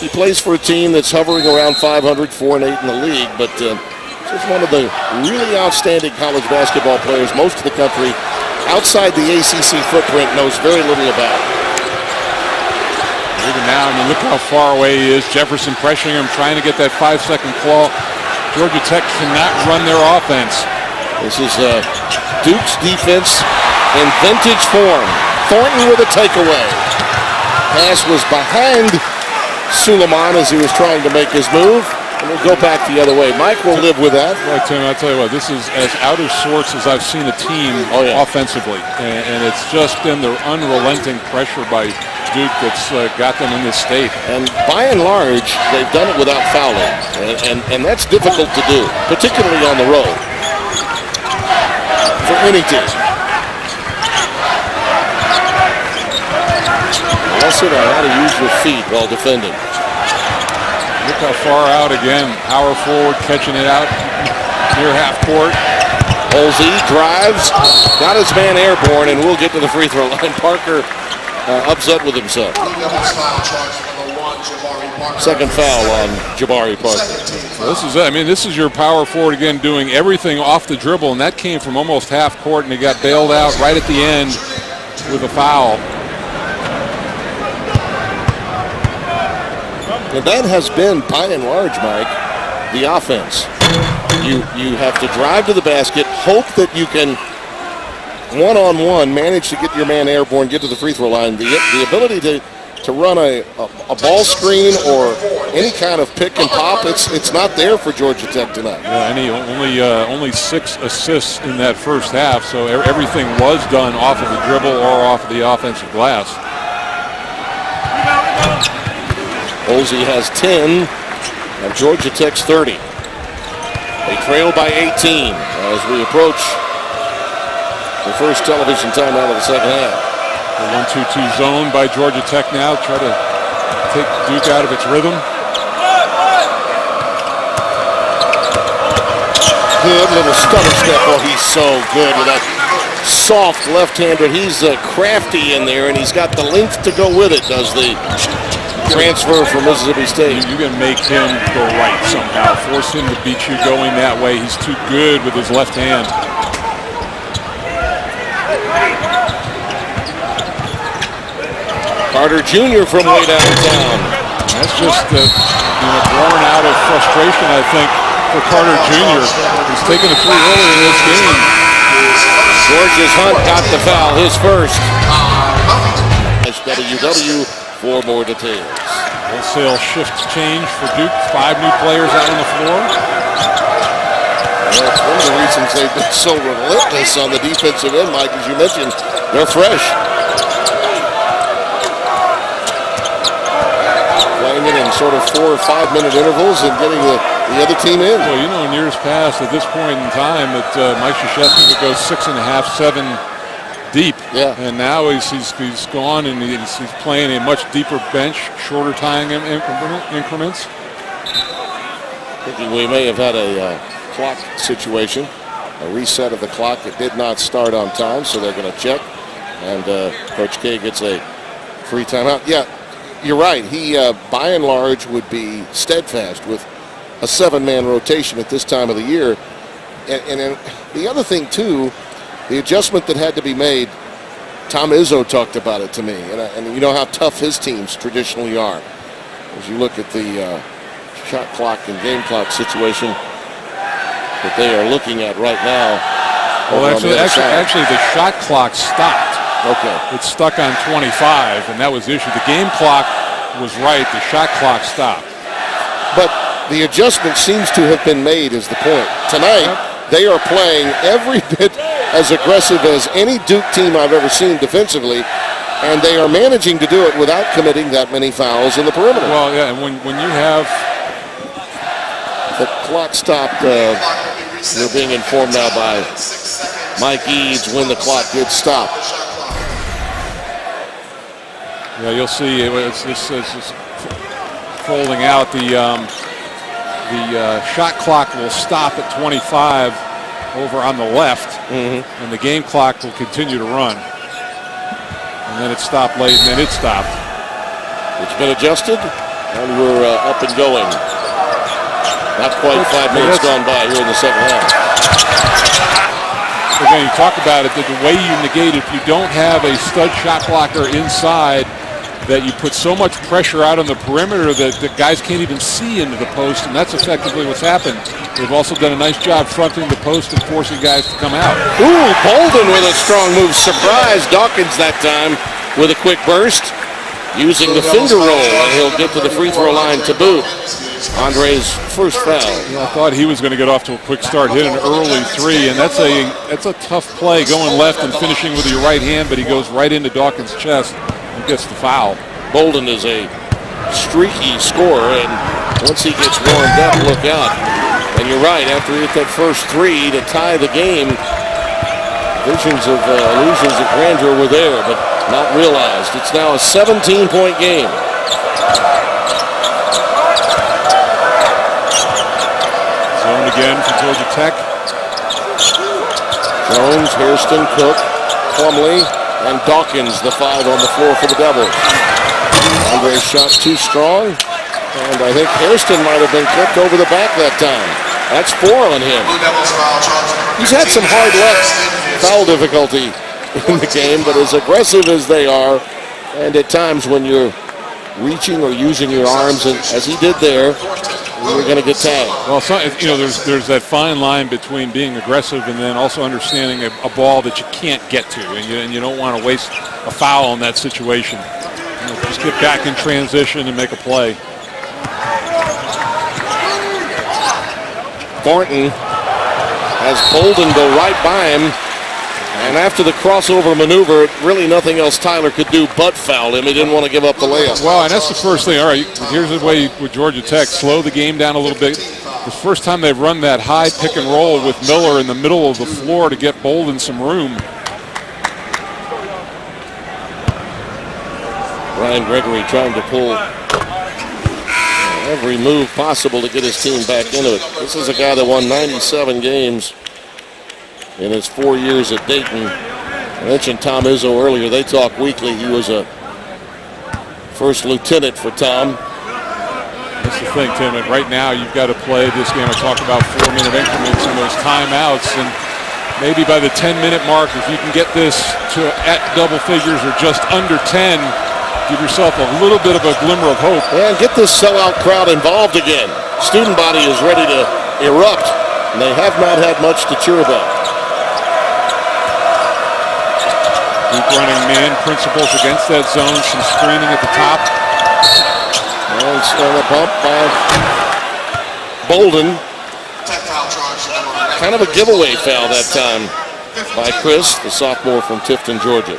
he plays for a team that's hovering around 500, 4-8 in the league, but just one of the really outstanding college basketball players most of the country outside the ACC footprint knows very little about. Even now, look how far away he is. Jefferson pressuring him, trying to get that 5 second claw. Georgia Tech cannot run their offense. This is Duke's defense in vintage form. Thornton with a takeaway. Pass was behind Suleiman as he was trying to make his move. And we'll go back the other way. Mike will live with that. Well, Tim, I'll tell you what, this is as out of sorts as I've seen a team offensively. And it's just been the unrelenting pressure by Duke that's got them in this state. And by and large, they've done it without fouling. And that's difficult to do, particularly on the road for any team. Lesson on how to use your feet while defending. Look how far out again. Power forward, catching it out near half court. Olsey drives, got his man airborne, and we'll get to the free throw line. Parker upset with himself. Second foul on Jabari Parker. So this is it. This is your power forward again doing everything off the dribble, and that came from almost half court, and he got bailed out right at the end with a foul. And that has been, by and large, Mike, the offense. You have to drive to the basket, hope that you can one-on-one manage to get your man airborne, get to the free throw line. The ability to run a ball screen or any kind of pick and pop, it's not there for Georgia Tech tonight. Yeah, and he only 6 assists in that first half, so everything was done off of the dribble or off of the offensive glass. Olsey has 10 and Georgia Tech's 30. They trail by 18 as we approach the first television timeout of the second half. The 1-2-2 zone by Georgia Tech now. Try to take Duke out of its rhythm. Good little stutter step. Oh, he's so good with that soft left-hander. He's crafty in there, and he's got the length to go with it, does the transfer from Mississippi State. You can make him go right somehow. Force him to beat you going that way. He's too good with his left hand. Carter Jr. from way downtown. That's just born out of frustration, I think, for Carter Jr. He's taken a 3 early in this game. George's Hunt got the foul, his first. SWW. 4 more details. Wholesale shift change for Duke. 5 new players out on the floor. Well, that's one of the reasons they've been so relentless on the defensive end, Mike. As you mentioned, they're fresh. Playing it in sort of 4 or 5 minute intervals and getting the other team in. Well, in years past, at this point in time, Mike Krzyzewski would go 6.5, 7 deep. Yeah. And now he's gone and he's playing a much deeper bench, shorter time increments. Thinking we may have had a clock situation. A reset of the clock. It did not start on time, so they're going to check. And Coach K gets a free timeout. Yeah, you're right. He, by and large, would be steadfast with a 7-man rotation at this time of the year. And the other thing, too, the adjustment that had to be made, Tom Izzo talked about it to me. And you know how tough his teams traditionally are. As you look at the shot clock and game clock situation that they are looking at right now. Well, actually, the shot clock stopped. Okay. It's stuck on 25, and that was the issue. The game clock was right. The shot clock stopped. But the adjustment seems to have been made is the point. Tonight, they are playing every bit as aggressive as any Duke team I've ever seen defensively, and they are managing to do it without committing that many fouls in the perimeter. Well, yeah, and when you have... The clock stopped. We're being informed now by Mike Eads when the clock did stop. Yeah, you'll see it's folding out. The shot clock will stop at 25 over on the left, and the game clock will continue to run. And then it stopped late, and then it stopped. It's been adjusted, and we're up and going. Not quite 5 minutes gone by here in the second half. Again, you talk about it, that the way you negate it, if you don't have a stud shot blocker inside, that you put so much pressure out on the perimeter that the guys can't even see into the post, and that's effectively what's happened. They've also done a nice job fronting the post and forcing guys to come out. Ooh, Bolden with a strong move. Surprised Dawkins that time with a quick burst. Using the finger roll, and he'll get to the free throw line to boot. Andre's first foul. I thought he was going to get off to a quick start, hit an early three, and that's a tough play going left and finishing with your right hand, but he goes right into Dawkins' chest and gets the foul. Bolden is a streaky scorer, and once he gets warmed up, look out. And you're right, after he hit that first three to tie the game, visions of illusions of grandeur were there, but not realized. It's now a 17-point game. Zone again for Georgia Tech. Jones, Hairston, Cook, Plumlee, and Dawkins, the 5 on the floor for the Devils. Andre's shot too strong, and I think Hairston might have been kicked over the back that time. That's 4 on him. He's had some hard luck, foul difficulty in the game, but as aggressive as they are, and at times when you're reaching or using your arms, and as he did there, you're going to get tagged. Well, there's that fine line between being aggressive and then also understanding a ball that you can't get to, and you don't want to waste a foul in that situation. Just get back in transition and make a play. Thornton has Bolden go right by him, and after the crossover maneuver, really nothing else Tyler could do but foul him. He didn't want to give up the layup. Well, and that's the first thing. All right, here's the way with Georgia Tech, slow the game down a little bit. The first time they've run that high pick and roll with Miller in the middle of the floor to get Bolden some room. Brian Gregory trying to pull every move possible to get his team back into it. This is a guy that won 97 games in his 4 years at Dayton. I mentioned Tom Izzo earlier. They talk weekly. He was a first lieutenant for Tom. That's the thing, Tim. And right now, you've got to play this game. I talk about 4-minute increments and those timeouts. And maybe by the 10-minute mark, if you can get this to at double figures or just under 10, give yourself a little bit of a glimmer of hope. And get this sellout crowd involved again. Student body is ready to erupt, and they have not had much to cheer about. Keep running man principles against that zone. Some screening at the top. And a bump by Bolden. Kind of a giveaway foul that time by Chris, the sophomore from Tifton, Georgia.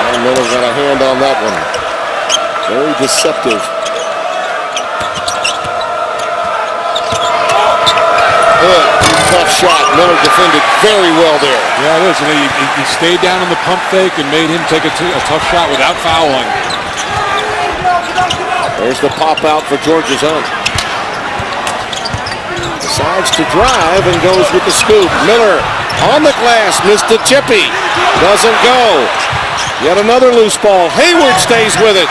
And Miller got a hand on that one. Very deceptive. Good. tough shot. Miller defended very well there. Yeah, it is. And he stayed down in the pump fake and made him take a tough shot without fouling. There's the pop out for Georgia's own. Decides to drive and goes with the scoop. Miller on the glass, missed the chippy. Doesn't go. Yet another loose ball. Hayward stays with it.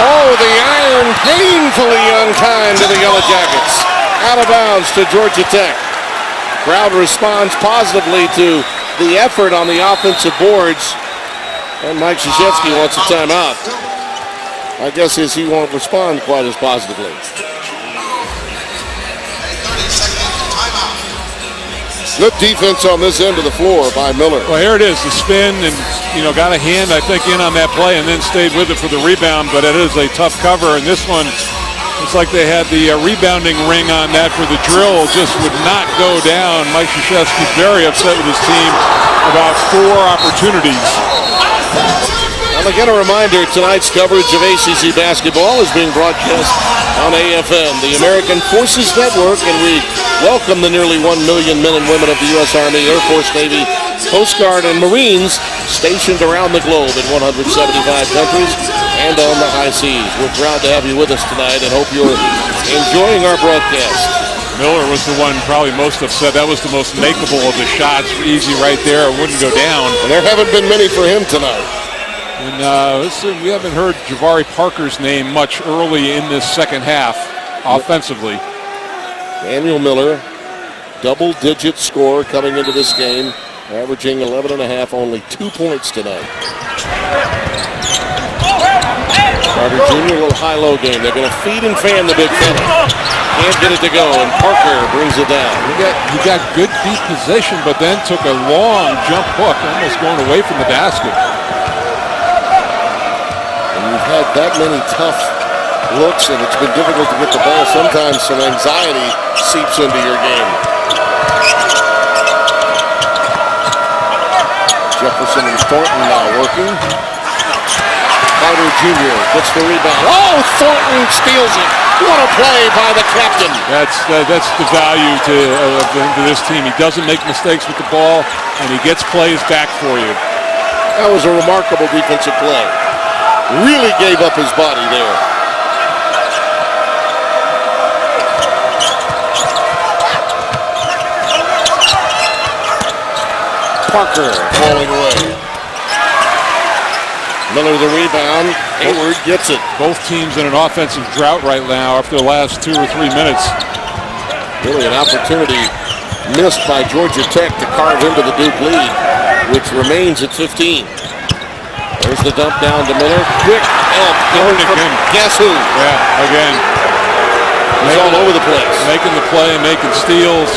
Oh, the iron painfully unkind to the Yellow Jackets. Out of bounds to Georgia Tech. Crowd responds positively to the effort on the offensive boards. And Mike Krzyzewski wants a timeout. I guess he won't respond quite as positively. Good defense on this end of the floor by Miller. Well, here it is, the spin, and got a hand, I think, in on that play, and then stayed with it for the rebound. But it is a tough cover, and this one, it's like they had the rebounding ring on that for the drill, just would not go down. Mike Krzyzewski very upset with his team about 4 opportunities. And again, a reminder, tonight's coverage of ACC basketball is being broadcast on AFN, the American Forces Network, and we welcome the nearly 1 million men and women of the U.S. Army, Air Force, Navy, Coast Guard, and Marines stationed around the globe in 175 countries and on the high seas. We're proud to have you with us tonight and hope you're enjoying our broadcast. Miller was the one probably most upset. That was the most makeable of the shots. Easy right there. It wouldn't go down. And there haven't been many for him tonight. And we haven't heard Jabari Parker's name much early in this second half offensively. Daniel Miller, double-digit score coming into this game, averaging 11.5, only 2 points tonight. Carter Jr., a little high-low game. They're going to feed and fan the big fella. Can't get it to go, and Parker brings it down. He got good deep position, but then took a long jump hook, almost going away from the basket. You've had that many tough looks, and it's been difficult to get the ball. Sometimes some anxiety seeps into your game. Jefferson and Thornton now working. Carter Jr. gets the rebound. Oh, Thornton steals it. What a play by the captain. That's the value to this team. He doesn't make mistakes with the ball, and he gets plays back for you. That was a remarkable defensive play. Really gave up his body there. Parker falling away. Miller the rebound. Hayward gets it. Both teams in an offensive drought right now after the last 2 or 3 minutes. Really an opportunity missed by Georgia Tech to carve into the Duke lead, which remains at 15. There's the dump down to Miller. Quick help. Guess who? Yeah, again. He's all over the place. Making the play, making steals.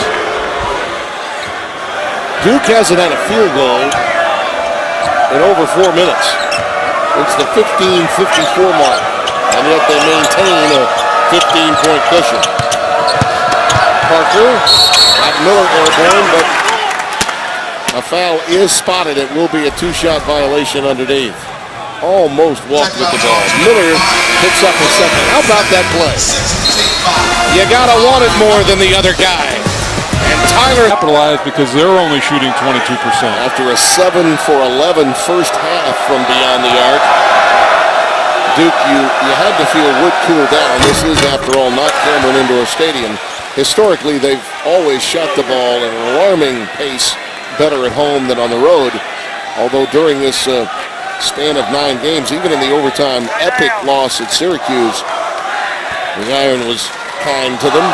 Duke hasn't had a field goal in over 4 minutes. It's the 15:54 mark, and yet they maintain a 15-point cushion. Parker, not Miller airborne, but a foul is spotted. It will be a 2-shot violation underneath. Almost walked with the ball. Miller picks up a second. How about that play? You gotta want it more than the other guy. And Tyler capitalized because they're only shooting 22%. After a 7 for 11 first half from beyond the arc, Duke, you had to feel would cool down. This is, after all, not Cameron Indoor Stadium. Historically, they've always shot the ball at an alarming pace, better at home than on the road. Although during this span of 9 games, even in the overtime epic loss at Syracuse, the Iron was kind to them.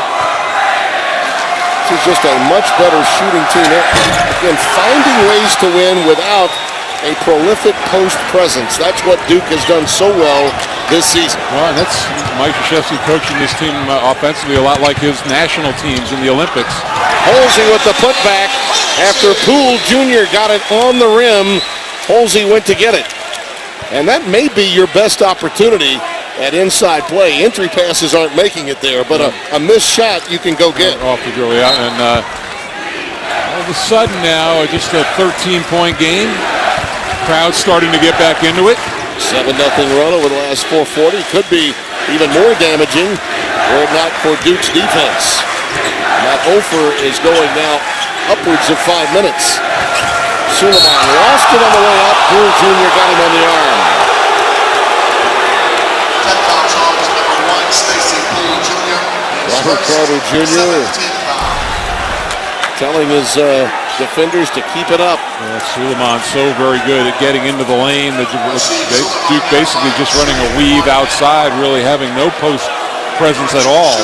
This is just a much better shooting team. Again, finding ways to win without a prolific post presence. That's what Duke has done so well this season. Well, that's Mike Krzyzewski coaching this team offensively a lot like his national teams in the Olympics. Holsey with the putback after Poole Jr. got it on the rim. Holsey went to get it. And that may be your best opportunity at inside play. Entry passes aren't making it there, but a missed shot you can go get. Off the drill, yeah. And all of a sudden now, just a 13-point game. Crowd starting to get back into it. 7-0 run over the last 440. Could be even more damaging were it not for Duke's defense. And that offer is going now upwards of 5 minutes. Suleiman lost it on the way up. Poole Jr. got him on the arm. 10 foul charge, number 1, Stacy Poole Jr. Robert Carter Jr. telling his defenders to keep it up. Suleiman so very good at getting into the lane. Duke basically just running a weave outside, really having no post presence at all.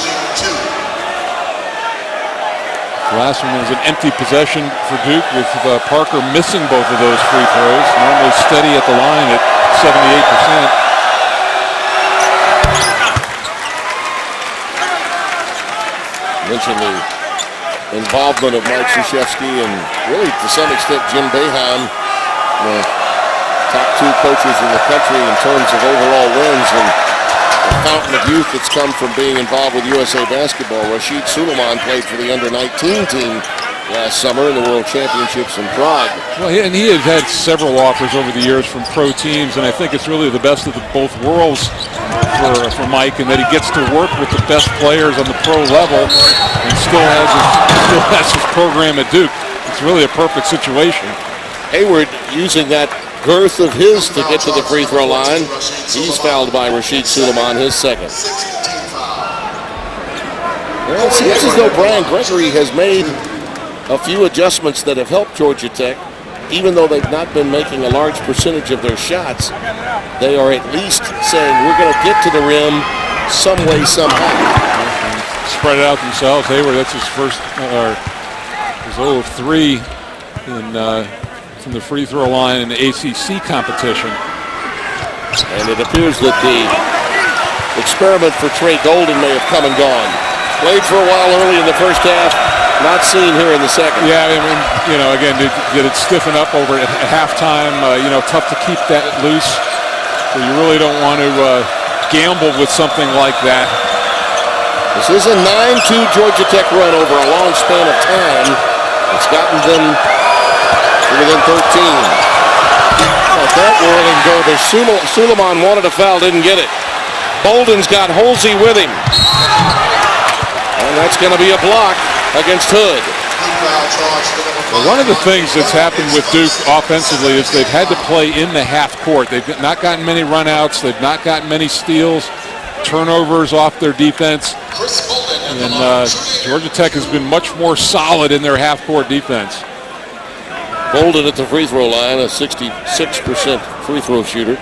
The last one was an empty possession for Duke with Parker missing both of those free throws. Normally steady at the line at 78%. Mentioned the involvement of Mike Krzyzewski and really to some extent Jim Boeheim, the top 2 coaches in the country in terms of overall wins, and the fountain of youth that's come from being involved with USA Basketball. Rashid Suleiman played for the under-19 team last summer in the World Championships in Prague. Well, and he has had several offers over the years from pro teams, and I think it's really the best of both worlds for Mike, and that he gets to work with the best players on the pro level and still has his program at Duke. It's really a perfect situation. Hayward using that girth of his to get to the free throw line. He's fouled by Rashid Suleiman, his second. Well, it seems as though Brian Gregory has made a few adjustments that have helped Georgia Tech. Even though they've not been making a large percentage of their shots, they are at least saying we're going to get to the rim some way, somehow. Spread it out themselves. Hayward, that's his first, his 0 of 3 from the free throw line in the ACC competition. And it appears that the experiment for Trey Golden may have come and gone. Played for a while early in the first half. Not seen here in the second. Yeah, I mean, again, did it stiffen up over at halftime? Tough to keep that loose. So you really don't want to gamble with something like that. This is a 9-2 Georgia Tech run over a long span of time. It's gotten them to within 13. Let that whirling go. Suleiman wanted a foul, didn't get it. Bolden's got Holsey with him. And that's going to be a block against Hood. Well, one of the things that's happened with Duke offensively is they've had to play in the half court. They've not gotten many runouts. They've not gotten many steals, turnovers off their defense. And Georgia Tech has been much more solid in their half court defense. Bolden at the free throw line, a 66% free throw shooter.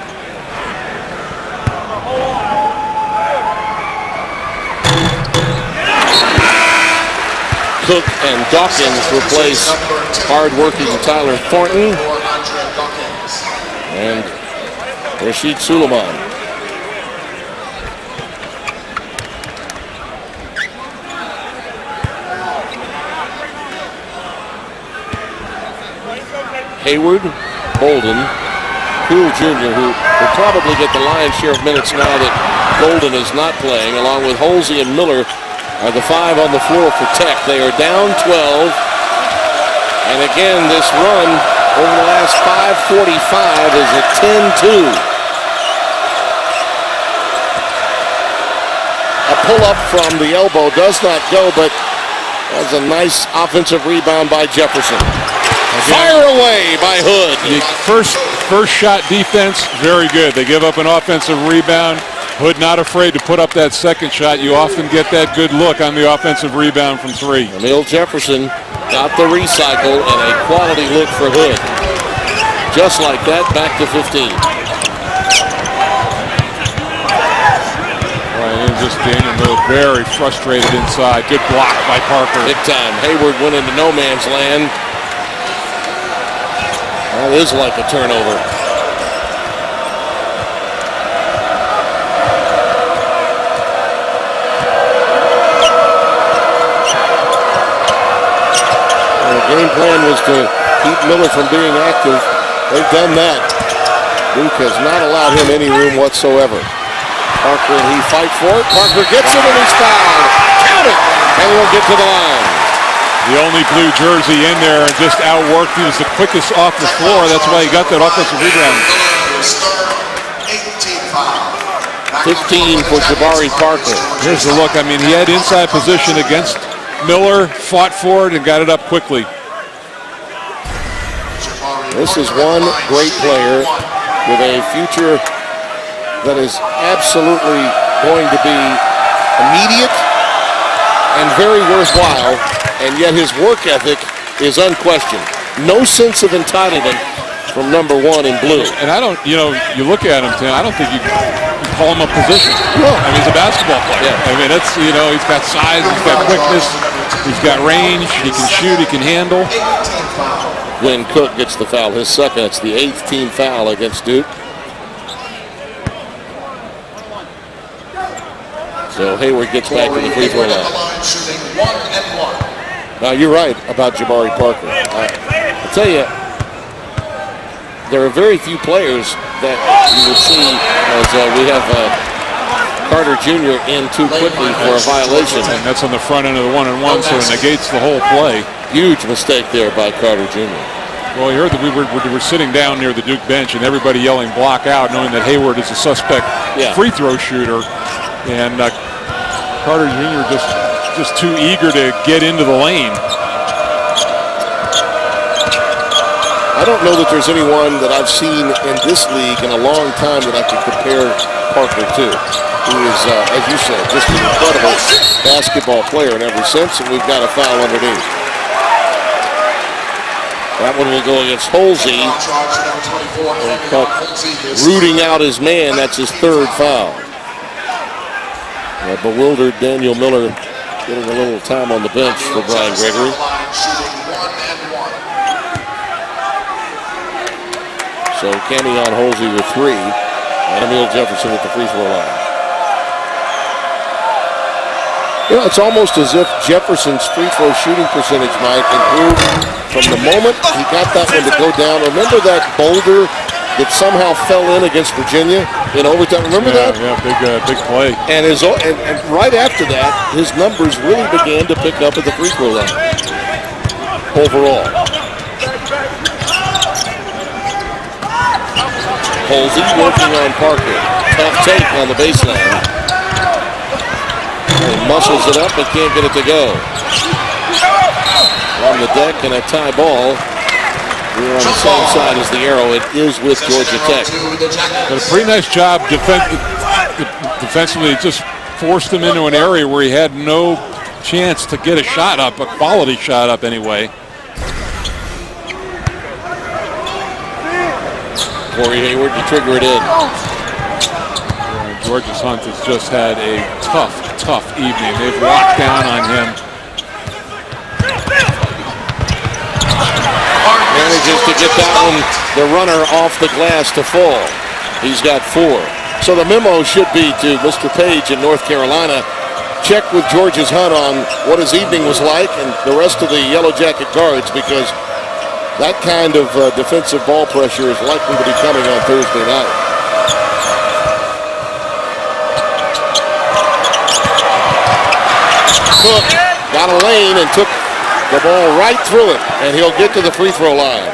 Cook and Dawkins replace hard-working Tyler Thornton and Rashid Suleiman. Hayward, Bolden, Poole Jr., who will probably get the lion's share of minutes now that Bolden is not playing, along with Holsey and Miller, are the 5 on the floor for Tech. They are down 12. And again, this run over the last 5:45 is a 10-2. A pull-up from the elbow does not go, but that's a nice offensive rebound by Jefferson. Fire away by Hood. The first shot defense, very good. They give up an offensive rebound. Hood not afraid to put up that second shot. You often get that good look on the offensive rebound from 3. Emil Jefferson got the recycle and a quality look for Hood. Just like that, back to 15. Right, and just Daniel Miller very frustrated inside. Good block by Parker. Big time. Hayward went into no man's land. That is like a turnover. Game plan was to keep Miller from being active. They've done that. Duke has not allowed him any room whatsoever. Parker and he fight for it. Parker gets it and he's fouled. Count it! And he'll get to the line. The only blue jersey in there and just outworked. He was the quickest off the floor. That's why he got that offensive rebound. 15 for Jabari Parker. Here's the look. I mean, he had inside position against Miller fought for it and got it up quickly. This is one great player with a future that is absolutely going to be immediate and very worthwhile, and yet his work ethic is unquestioned. No sense of entitlement from number one in blue. And I don't, you look at him, Tim, I don't think you call him a position. No. I mean, he's a basketball player. Yeah. I mean, that's, he's got size, he's got quickness, he's got range, he can shoot, he can handle. When Cook gets the foul, his second, it's the 8th team foul against Duke. So Hayward gets back to the free throw line. Now, you're right about Jabari Parker. I tell you, there are very few players that you will see as we have Carter Jr. in too quickly for a violation. And that's on the front end of the one-on-one, so it negates the whole play. Huge mistake there by Carter Jr. Well, you heard that we were sitting down near the Duke bench and everybody yelling block out, knowing that Hayward is a suspect free throw shooter. And Carter Jr. just too eager to get into the lane. I don't know that there's anyone that I've seen in this league in a long time that I could compare Parker to, who is, as you said, just an incredible basketball player in every sense, and we've got a foul underneath. That one will go against Holsey. Rooting out his man, that's his third foul. Bewildered Daniel Miller getting a little time on the bench for Brian Gregory. So Camion Holsey with 3, and Emil Jefferson at the free throw line. It's almost as if Jefferson's free throw shooting percentage might improve from the moment he got that one to go down. Remember that boulder that somehow fell in against Virginia in overtime? Remember that? Yeah, big play. And right after that, his numbers really began to pick up at the free throw line overall. Holsey working on Parker. Tough take on the baseline. He muscles it up but can't get it to go. On the deck and a tie ball. We're on the same side as the arrow. It is with Georgia Tech. But a pretty nice job defensively. Just forced him into an area where he had no chance to get a shot up, a quality shot up anyway. Corey Hayward to trigger it in. George's Hunt has just had a tough evening. They've locked down on him. Manages to get that one, the runner off the glass to fall. He's got 4. So the memo should be to Mr. Page in North Carolina. Check with George's Hunt on what his evening was like and the rest of the Yellow Jacket guards, because that kind of defensive ball pressure is likely to be coming on Thursday night. Cook got a lane and took the ball right through it, and he'll get to the free throw line.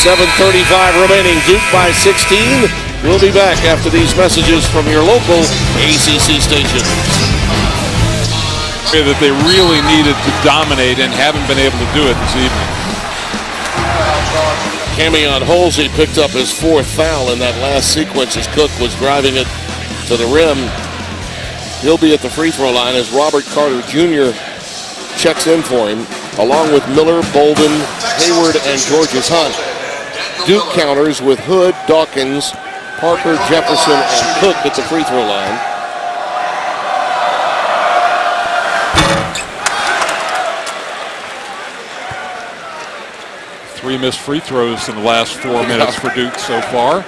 7:35 remaining, Duke by 16. We'll be back after these messages from your local ACC station. That they really needed to dominate and haven't been able to do it this evening. Camion Holsey picked up his 4th foul in that last sequence as Cook was driving it to the rim. He'll be at the free throw line as Robert Carter Jr. checks in for him, along with Miller, Bolden, Hayward, and George's Hunt. Duke counters with Hood, Dawkins, Parker, Jefferson, and Cook at the free throw line. Three missed free throws in the last 4 minutes for Duke so far.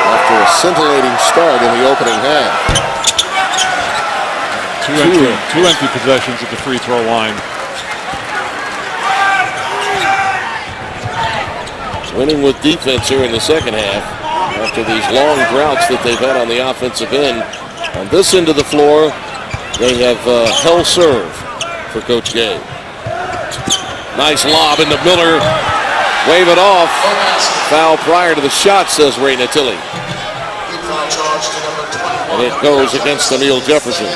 After a scintillating start in the opening half. Two empty possessions at the free throw line. Winning with defense here in the second half after these long droughts that they've had on the offensive end. On this end of the floor, they have hell serve for Coach Gay. Nice lob into Miller. Wave it off. Foul prior to the shot, says Ray Natili. And it goes against Emil Jefferson.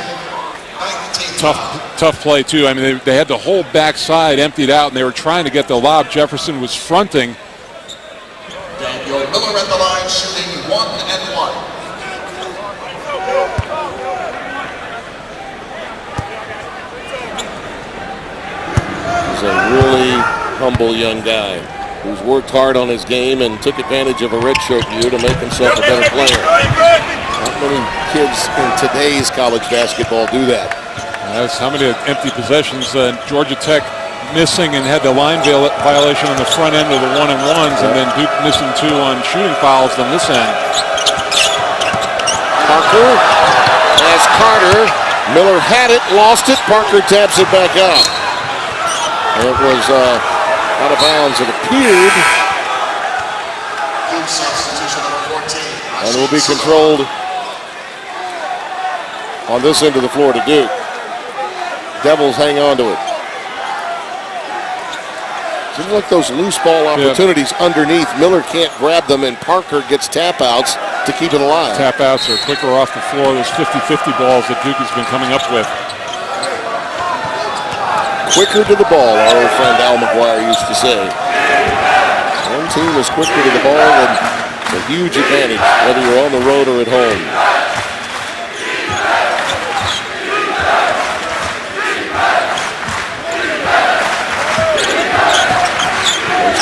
tough play, too. I mean, they had the whole backside emptied out, and they were trying to get the lob. Jefferson was fronting. Daniel Miller at the line, shooting 1 and 1. He's a really humble young guy who's worked hard on his game and took advantage of a redshirt year to make himself a better player. Not many kids in today's college basketball do that. That's how many empty possessions. Georgia Tech missing and had the line violation on the front end of the 1-and-1s, and then Duke missing 2 on shooting fouls on this end. Parker has Carter. Miller had it, lost it. Parker taps it back out. It was out of bounds, it appeared. Duke substitution number 14. And it will be controlled on this end of the floor to Duke. Devils hang on to it. Seems like those loose ball opportunities underneath. Miller can't grab them, and Parker gets tap outs to keep it alive. Tap outs are quicker off the floor. Those 50-50 balls that Duke has been coming up with. Quicker to the ball, our old friend Al McGuire used to say. One team is quicker to the ball, and it's a huge advantage, whether you're on the road or at home.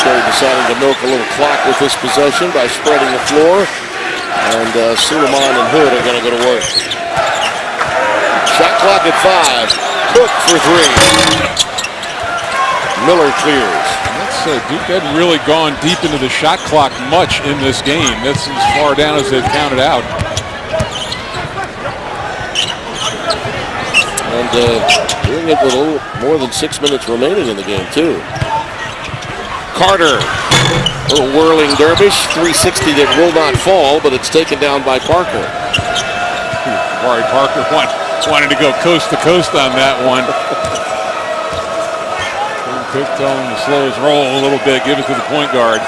They're deciding to milk a little clock with this possession by spreading the floor, and Suleiman and Hood are going to go to work. Shot clock at 5. Cook for 3. Miller clears. Duke hadn't really gone deep into the shot clock much in this game. That's as far down as they've counted out. And doing it with a little more than 6 minutes remaining in the game, too. Carter, a little whirling dervish, 360 that will not fall, but it's taken down by Parker. Jabari Parker wanted to go coast to coast on that one. Cook telling him to slow his roll a little bit, give it to the point guard.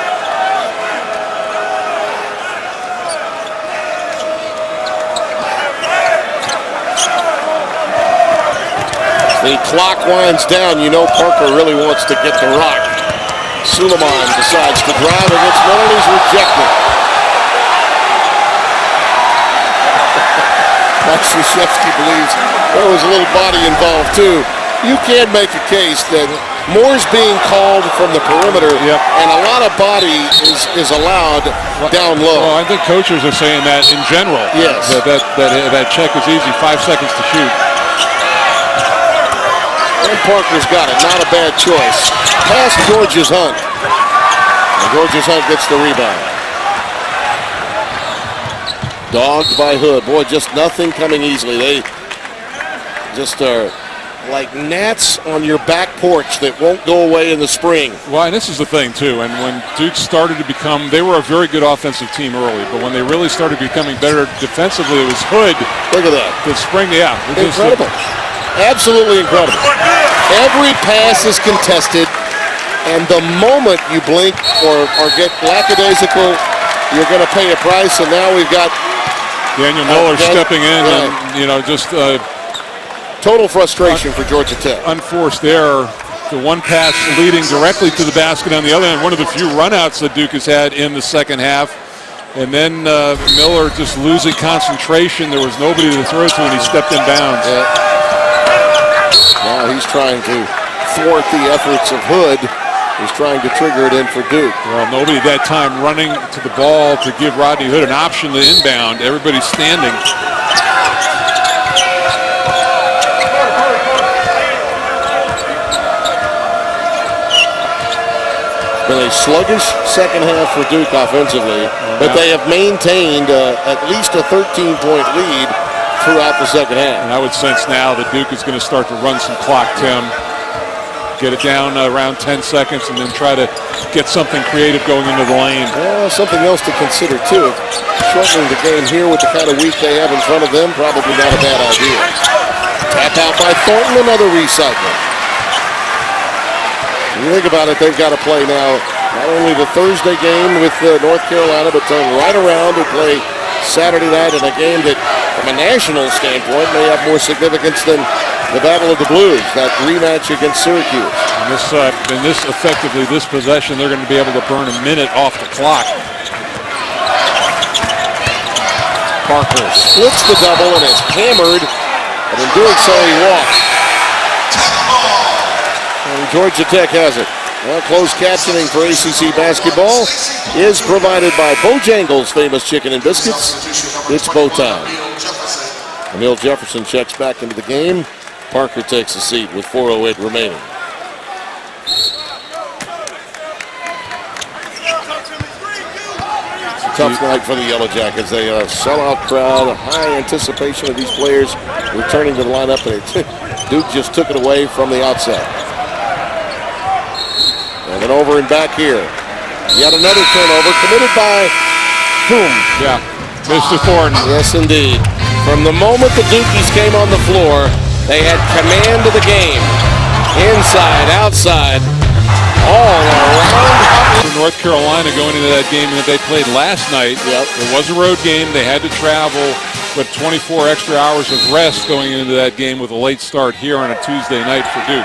The clock winds down. You know Parker really wants to get the rock. Suleiman decides to drive against Miller. He's rejected. Max Krzyzewski believes there was a little body involved too. You can make a case that Moore's being called from the perimeter, and a lot of body is allowed down low. Well, I think coaches are saying that in general. Yes. That check is easy, 5 seconds to shoot. And Parker's got it, not a bad choice. Past George's Hunt. And George's Hunt gets the rebound. Dogged by Hood. Boy, just nothing coming easily. They just are like gnats on your back porch that won't go away in the spring. Well, and this is the thing, too. And when Duke started to become, they were a very good offensive team early, but when they really started becoming better defensively, it was Hood. Look at that. The spring, yeah. Incredible. Absolutely incredible. Every pass is contested, and the moment you blink or get lackadaisical, you're going to pay a price, and now we've got Daniel Miller stepping in and, just total frustration for Georgia Tech. Unforced error. The one pass leading directly to the basket on the other end. One of the few runouts that Duke has had in the second half. And then Miller just losing concentration. There was nobody to throw to, and he stepped in bounds. Yeah. Now he's trying to thwart the efforts of Hood. He's trying to trigger it in for Duke. Well, nobody at that time running to the ball to give Rodney Hood an option to inbound. Everybody's standing. Been a sluggish second half for Duke offensively, but they have maintained at least a 13-point lead throughout the second half. And I would sense now that Duke is going to start to run some clock, Tim. Get it down around 10 seconds and then try to get something creative going into the lane. Something else to consider, too. Shortening the game here with the kind of week they have in front of them, probably not a bad idea. Tap out by Thornton, another recycle. When you think about it, they've got to play now not only the Thursday game with North Carolina, but turn right around to play Saturday night in a game that, from a national standpoint, may have more significance than the Battle of the Blues, that rematch against Syracuse. And this possession, they're going to be able to burn a minute off the clock. Parker splits the double and is hammered, and in doing so, he walks. And Georgia Tech has it. Well, closed captioning for ACC basketball is provided by Bojangles' famous chicken and biscuits. It's bow time. Emil Jefferson checks back into the game. Parker takes a seat with 4:08 remaining. Tough night for the Yellow Jackets. They are a sellout crowd, a high anticipation of these players returning to the lineup, and Duke just took it away from the outset. And then over and back here. Yet another turnover committed by whom? Yeah, Mr. Thornton. Yes, indeed. From the moment the Dukies came on the floor, they had command of the game. Inside, outside, all around. North Carolina going into that game that they played last night. Yep. It was a road game. They had to travel, but 24 extra hours of rest going into that game with a late start here on a Tuesday night for Duke.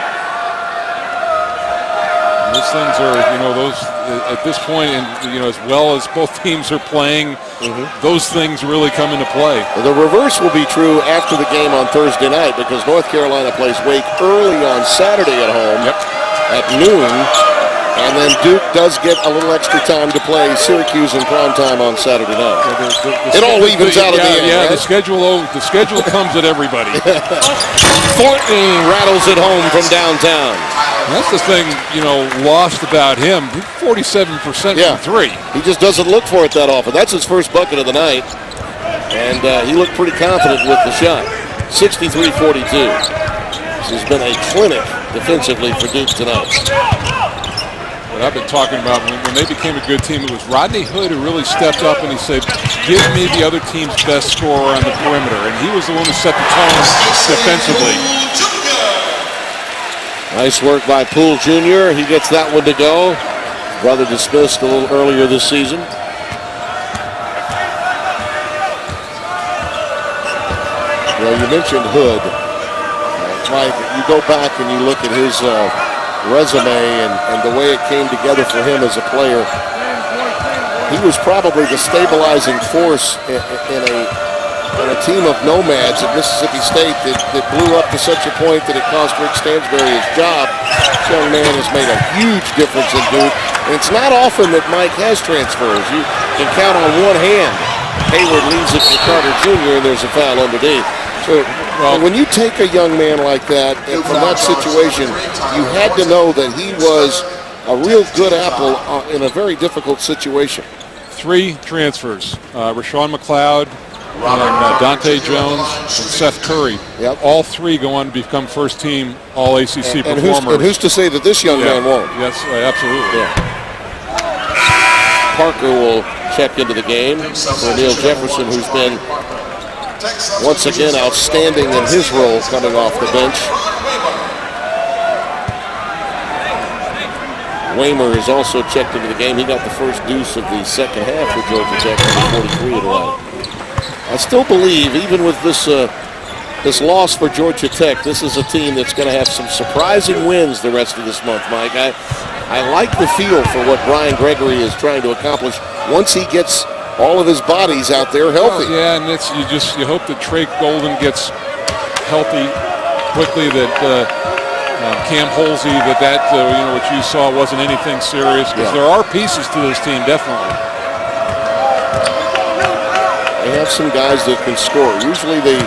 And those things are, those at this point, and as well as both teams are playing, those things really come into play. The reverse will be true after the game on Thursday night because North Carolina plays Wake early on Saturday at home at noon. And then Duke does get a little extra time to play Syracuse in prime time on Saturday night. It all evens out at the end. Yeah, right? the schedule comes at everybody. Thornton rattles it home from downtown. That's the thing, lost about him. 47% from three. He just doesn't look for it that often. That's his first bucket of the night. And he looked pretty confident with the shot. 63-42. This has been a clinic defensively for Duke tonight. What I've been talking about when they became a good team, it was Rodney Hood who really stepped up and he said, give me the other team's best scorer on the perimeter. And he was the one who set the tone defensively. Nice work by Poole Jr. He gets that one to go. Brother dismissed a little earlier this season. Well, you mentioned Hood. Mike, you go back and you look at his resume and the way it came together for him as a player. He was probably the stabilizing force in a team of nomads at Mississippi State that blew up to such a point that it cost Rick Stansbury his job. This young man has made a huge difference in Duke. And it's not often that Mike has transfers. You can count on one hand. Hayward leaves it to Carter Jr. and there's a foul underneath. So when you take a young man like that and from that situation, you had to know that he was a real good apple in a very difficult situation. 3 transfers. Rashawn McLeod, and Dante Jones, and Seth Curry. Yep. All 3 go on to become first-team All-ACC performers. And who's to say that this young man won't? Yes, absolutely. Yeah. Parker will check into the game for Emil Jefferson, who's been once again outstanding in his role coming off the bench. Waymer is also checked into the game. He got the first deuce of the second half for Georgia Tech, number 43 tonight. I still believe, even with this loss for Georgia Tech, this is a team that's going to have some surprising wins the rest of this month, Mike. I like the feel for what Brian Gregory is trying to accomplish once he gets all of his bodies out there healthy. Well, yeah, and you hope that Trey Golden gets healthy quickly, that Cam Holsey, what you saw wasn't anything serious, because there are pieces to this team, definitely. They have some guys that can score. Usually the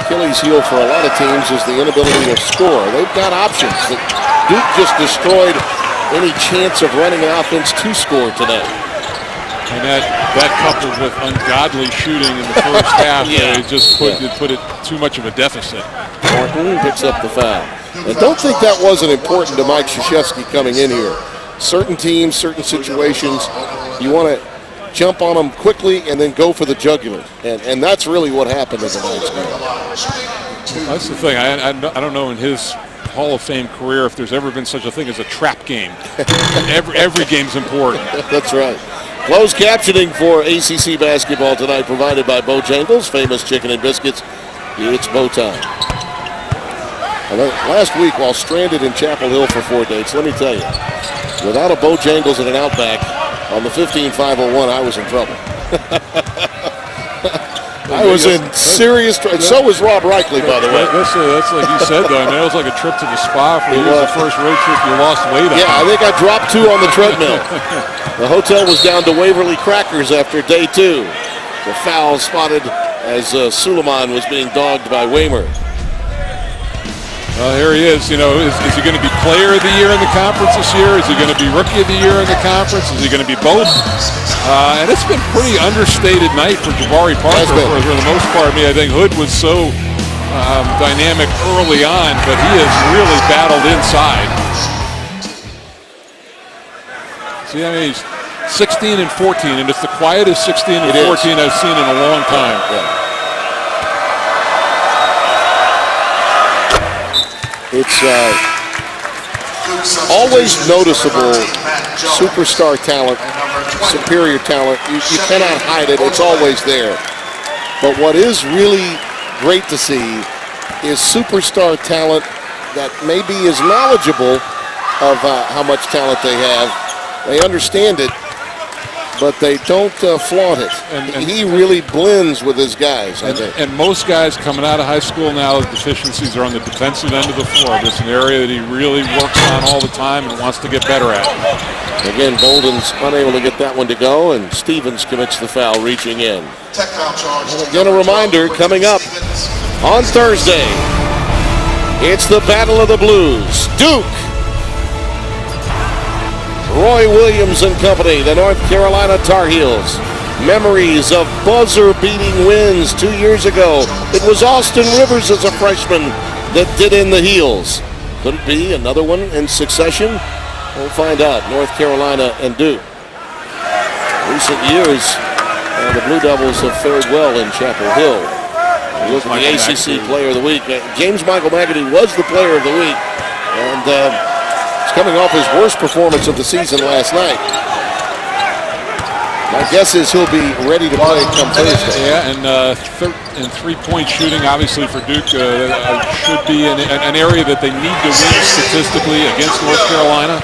Achilles heel for a lot of teams is the inability to score. They've got options. Duke just destroyed any chance of running an offense to score today. And that coupled with ungodly shooting in the first half, it just put it too much of a deficit. Martin picks up the foul. And don't think that wasn't important to Mike Krzyzewski coming in here. Certain teams, certain situations, you want to jump on them quickly and then go for the jugular. And that's really what happened in tonight's game. That's the thing. I don't know in his Hall of Fame career if there's ever been such a thing as a trap game. every game's important. That's right. Closed captioning for ACC basketball tonight provided by Bojangles, famous chicken and biscuits. It's bow time. Last week, while stranded in Chapel Hill for 4 days, let me tell you, without a Bojangles and an Outback on the 15-501, I was in trouble. I was in serious trouble. So was Rob Reichley, by the way. That's like you said, though. I mean, it was like a trip to the spa for you. It was the first road trip you lost weight on. Yeah, I think I dropped 2 on the treadmill. The hotel was down to Waverly Crackers after day 2. The foul spotted as Suleiman was being dogged by Waymer. Well, here he is. You know, is he going to be player of the year in the conference this year? Is he going to be rookie of the year in the conference? Is he going to be both? And it's been pretty understated night for Jabari Parker for the most part. I mean, I think Hood was so dynamic early on, but he has really battled inside. See, I mean, he's 16 and 14, and it's the quietest 16 and 14 I've seen in a long time. Yeah. It's always noticeable superstar talent, superior talent. You cannot hide it. It's always there. But what is really great to see is superstar talent that maybe is knowledgeable of how much talent they have. They understand it, but they don't flaunt it. And he really blends with his guys, I think. And most guys coming out of high school now, the deficiencies are on the defensive end of the floor. It's an area that he really works on all the time and wants to get better at. Again, Bolden's unable to get that one to go, and Stevens commits the foul, reaching in. And again, a reminder, coming up on Thursday, it's the Battle of the Blues. Duke, Roy Williams and company, the North Carolina Tar Heels. Memories of buzzer-beating wins 2 years ago. It was Austin Rivers as a freshman that did in the Heels. Could it be another one in succession? We'll find out. North Carolina and Duke. Recent years, the Blue Devils have fared well in Chapel Hill. Look at the ACC Player of the Week. James Michael McAdoo was the Player of the Week, and he's coming off his worst performance of the season last night. My guess is he'll be ready to play come Thursday. Yeah, and three-point shooting, obviously, for Duke should be an area that they need to win statistically against North Carolina.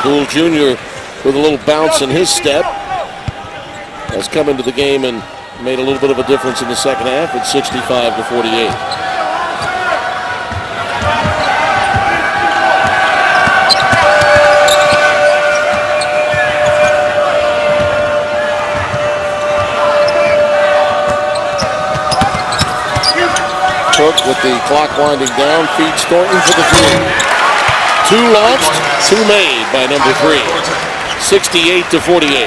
Poole Jr. with a little bounce in his step has come into the game and made a little bit of a difference in the second half at 65-48. Cook with the clock winding down, feeds Thornton for the three. 2 launched, 2 made by number 3. 68-48.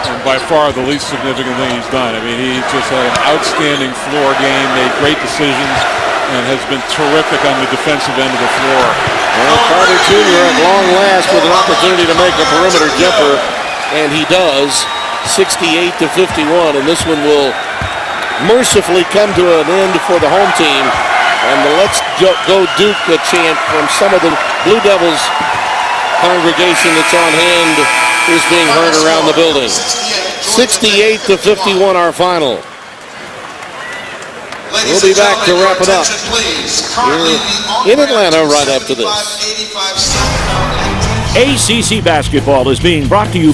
And by far the least significant thing he's done. I mean, he just had an outstanding floor game, made great decisions, and has been terrific on the defensive end of the floor. And Carter Jr. at long last with an opportunity to make a perimeter jumper, and he does. 68-51, and this one will mercifully come to an end for the home team. And the Let's Go Duke chant from some of the Blue Devils congregation that's on hand is being heard around the building. 68-51 our final. We'll be back to wrap it up here in Atlanta right after this. ACC basketball is being brought to you by